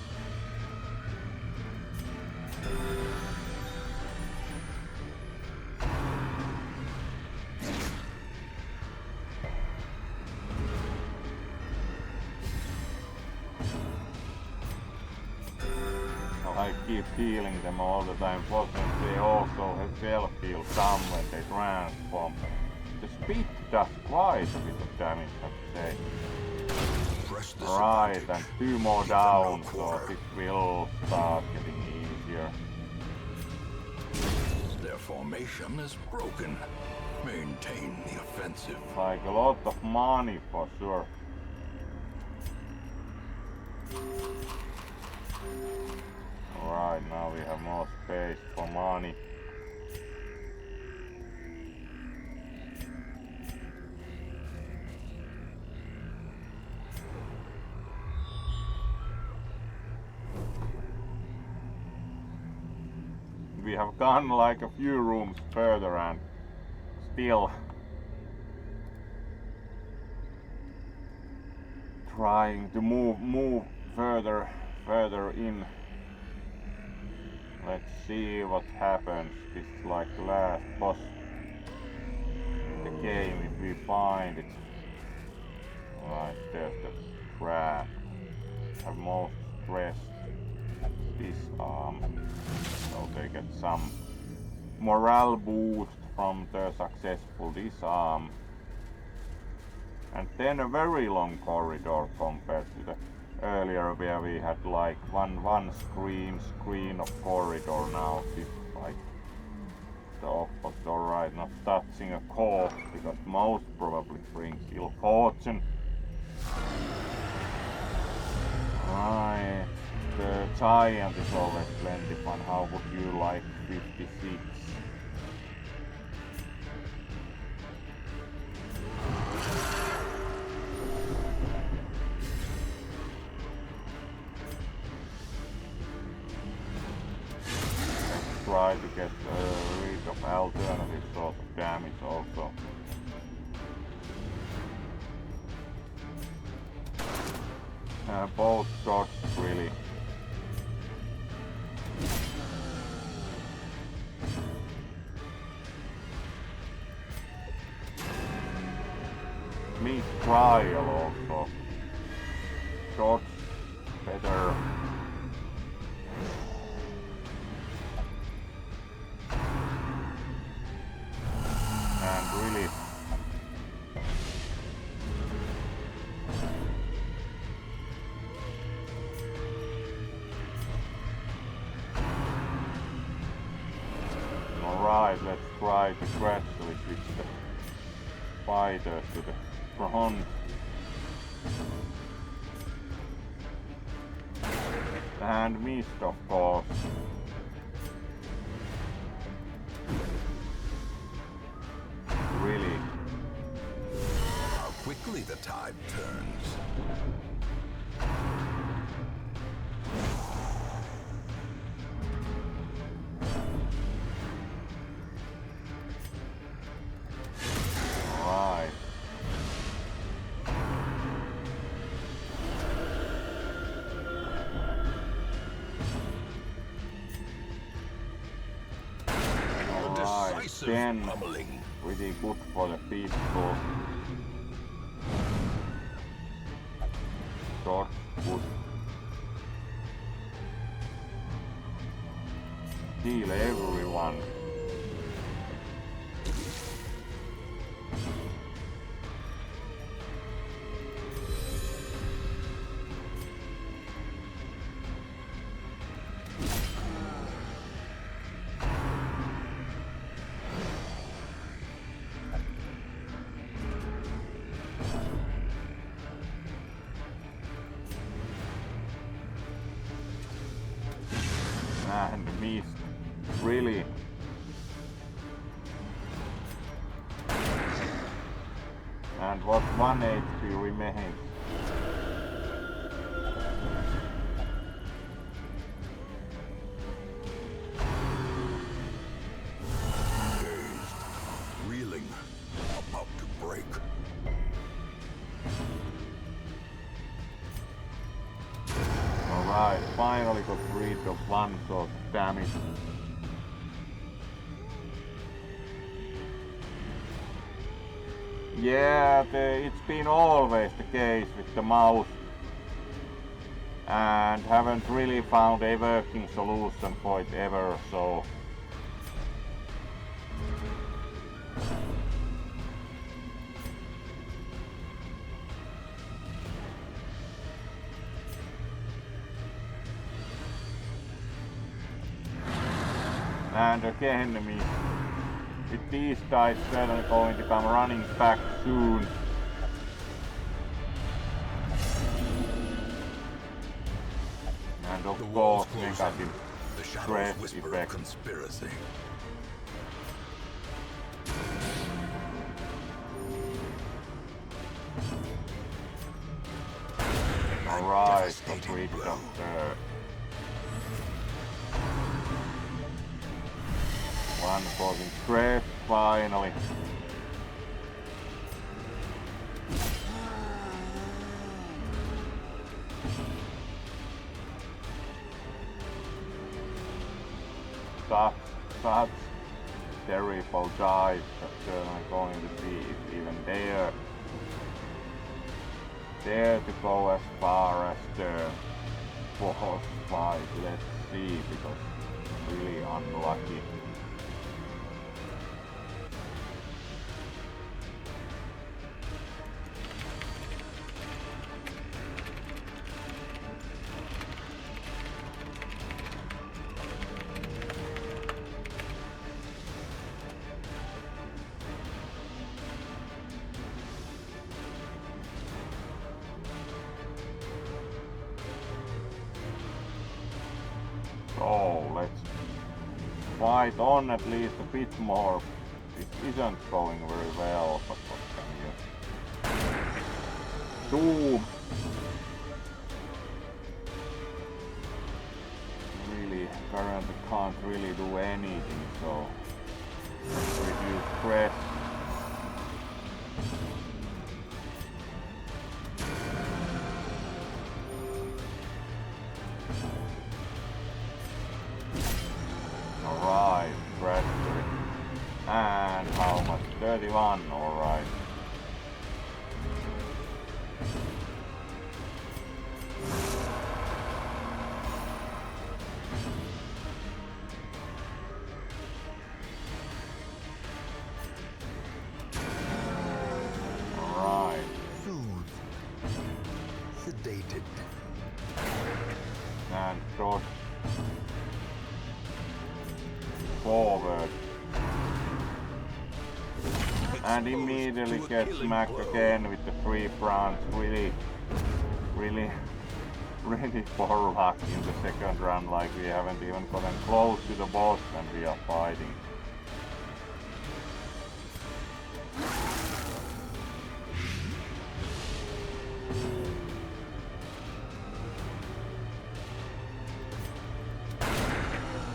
I keep healing them all the time. Fortunately, they also self-heal some when they transform. The speed does quite a bit of damage, I have to say. Press this Right, advantage. and 2 more Keep them no down, so quarter. it will start getting easier. Their formation is broken. Maintain the offensive. Like a lot of money for sure. Alright, now we have more space for money. we have gone like a few rooms further and still trying to move further in. Let's see what happens. This is like the last boss in the game if we find it. Right, there's the trap. I'm most stressed. Disarm. So they get some morale boost from the successful disarm. And then a very long corridor compared to the earlier where we had like one screen of corridor. Now this like the opposite. Alright, not touching a corpse because most probably brings ill fortune. Right, the giant is always plenty fun. How would you like 56? Let's try to get rid of alternative sort of damage also. Both shots really. Miss trial also. Shots better. And really. Alright, let's try to gradually switch the fighters to the front. And missed, of course. Really. How quickly the tide turns. Right. Alright, then really good for the pistol. Short, good. Heal everyone. And missed. Really. And what 1 HP remains. Dazed, reeling, about to break. Alright, finally got rid of one sort of damage. Yeah, it's been always the case with the mouse. And haven't really found a working solution for it ever, so... And again, with these guys certainly going to come running back soon. And of course, negative stress effect. Conspiracy. Alright, got rid of the... One causing stress, finally. Such terrible dive that I'm going to see if even dare to go as far as the boss fight. Let's see, because really unlucky. So let's fight on at least a bit more. It isn't going very well, but what can you do? Really, currently can't really do anything, so reduce stress. Alright, treachery. And how much? 31, alright. Alright. Soothed. Sedated. And dodge forward. And immediately get smacked again with the 3 fronts. Really poor luck in the second run, like we haven't even gotten close to the boss and we are fighting.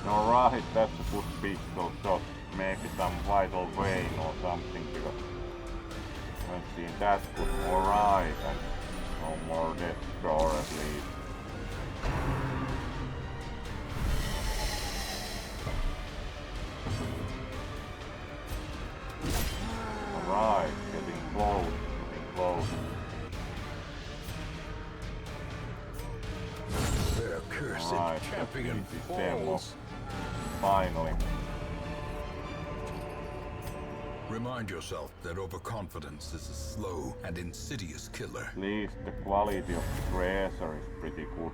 Alright, that's a good pistol shot. Maybe some vital vein or something, because I haven't seen that good. Alright, and no more death score at least. Alright, getting close. Their cursed Alright, champion this demo. falls. Finally. Remind yourself that overconfidence is a slow and insidious killer. At least the quality of the treasure is pretty good.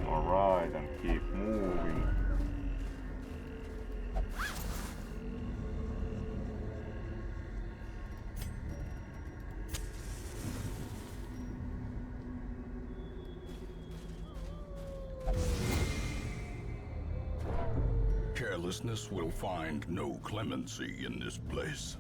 Alright, and keep moving. Carelessness will find no clemency in this place.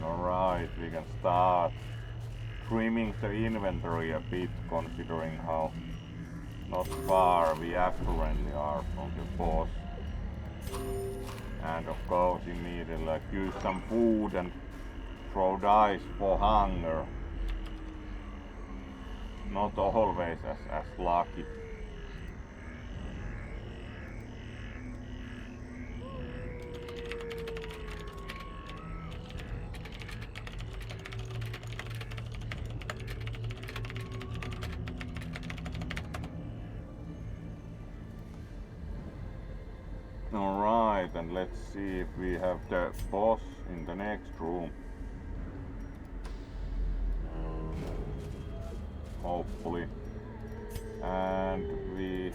Alright, we can start trimming the inventory a bit, considering how not far we apparently are from the boss. And of course immediately like use some food and throw dice for hunger. Not always as lucky. Alright, and let's see if we have the boss in the next room. Hopefully. And we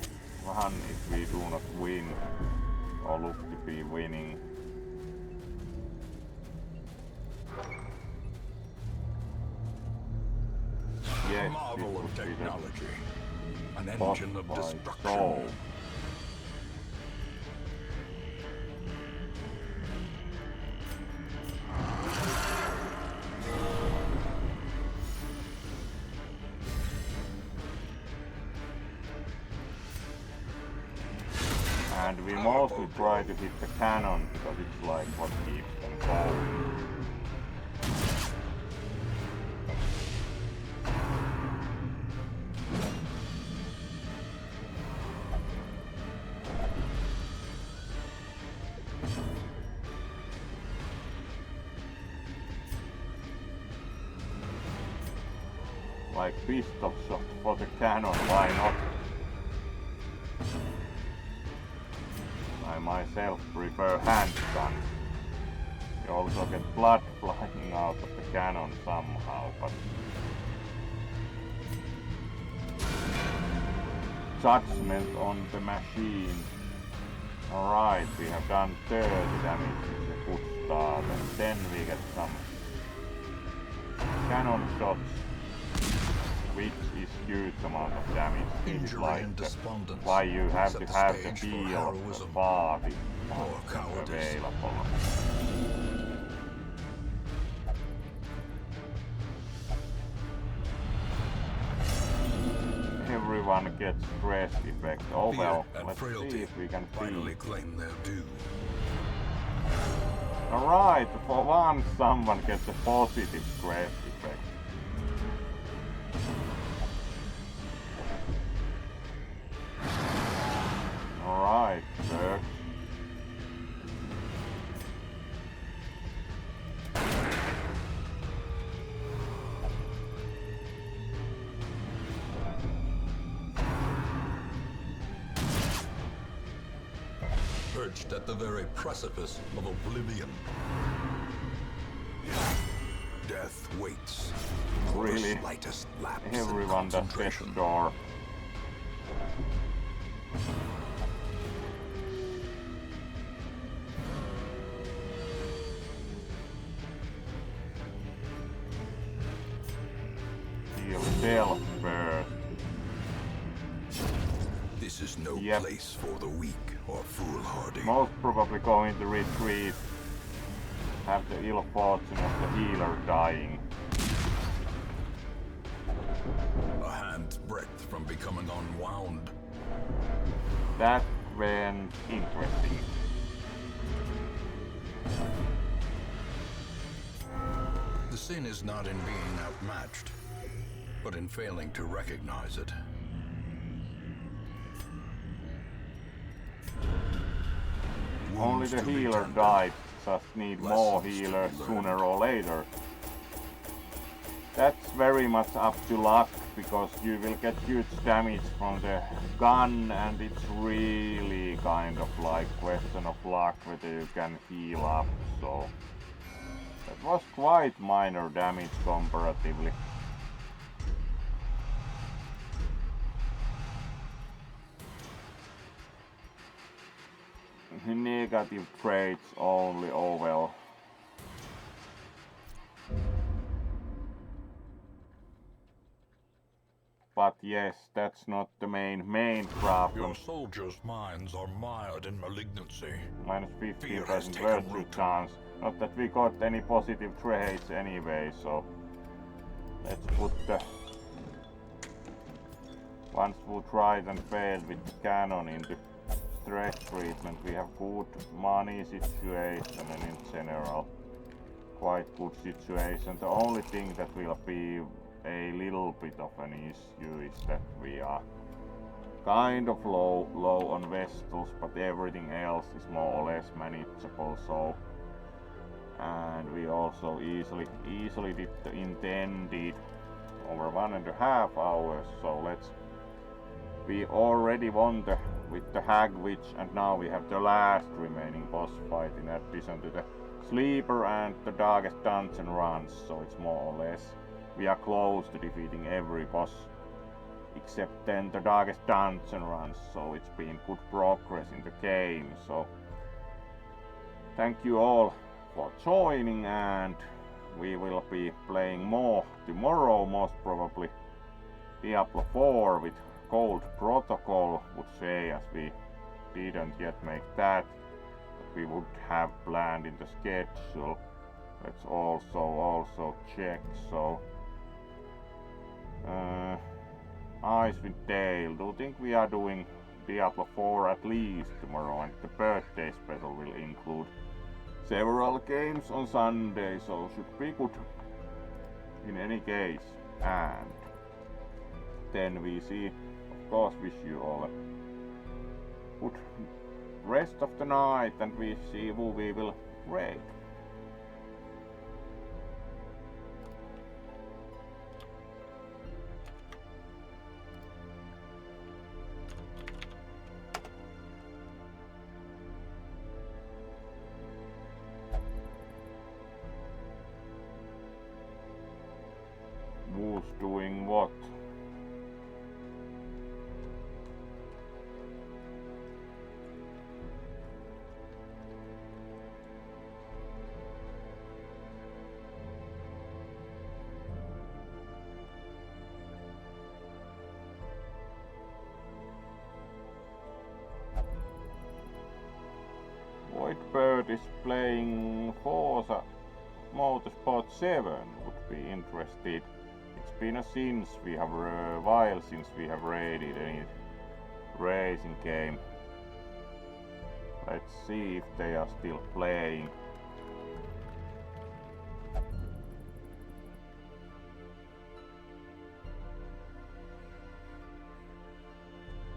run if we do not win, or look to be winning. Yes, A marvel of technology. An boss engine of by destruction. soul. And we mostly try to hit the cannon because it's like what keeps them going. Like pistol shot for the cannon, why not? I myself prefer handguns. You also get blood flying out of the cannon somehow, but judgment on the machine. Alright, we have done 30 damage, it's a good start, and then we get some cannon shots, which is huge amount of damage. This is like why you have to have the feel of the party available. Everyone gets stress effect. Oh well, let's see if we can finally claim their due. Alright, for once someone gets a positive stress effect. Alright, works. Perched at the very precipice of oblivion. Death waits. For Really? the slightest lapse in Everyone does concentration. this door. Heal self first. This is no Yep. place for the weak or foolhardy. Most probably going to retreat. Have the ill fortune of the healer dying. A hand's breadth from becoming unwound. That went interesting. The sin is not in being outmatched, but in failing to recognize it. Only the healer died, just need more healers sooner or later. That's very much up to luck, because you will get huge damage from the gun, and it's really kind of like question of luck whether you can heal up, so that was quite minor damage comparatively. Negative traits only, oh well. But yes, that's not the main problem. Your soldiers' minds are mired in malignancy. Minus Fear has 15% taken virtue root. chance. Not that we got any positive traits anyway, so let's put the once we tried and failed with the cannon into stress treatment. We have good money situation and in general quite good situation. The only thing that will be a little bit of an issue is that we are kind of low on vestals, but everything else is more or less manageable. So, and we also easily did the intended over 1.5 hours. So let's We already won with the Hag Witch, and now we have the last remaining boss fight in addition to the Sleeper and the Darkest Dungeon runs, so it's more or less we are close to defeating every boss except then the Darkest Dungeon runs, so it's been good progress in the game. So thank you all for joining, and we will be playing more tomorrow, most probably Diablo 4 with Gold Protocol, would say, as we didn't yet make that, but we would have planned in the schedule. Let's also check. So Icewind Dale, do you think we are doing Diablo 4 at least tomorrow, and the birthday special will include several games on Sunday, so should be good in any case. And then we see, of course, wish you all a good rest of the night, and we see who we will raid. Who's doing what? Voidbird is playing Forza Motorsport 7, would be interested. It's been a while since we have raided any racing game. Let's see if they are still playing.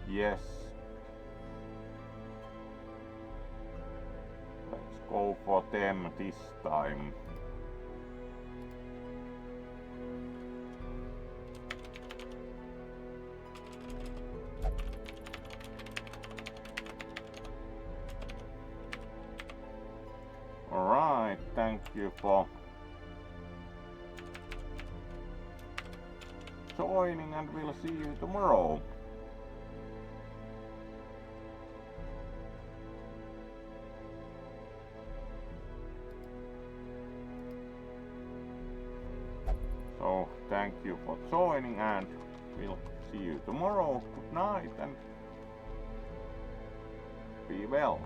Yes. Let's go for them this time. Alright, thank you for joining, and we'll see you tomorrow. So thank you for joining, and we'll see you tomorrow. Good night and be well.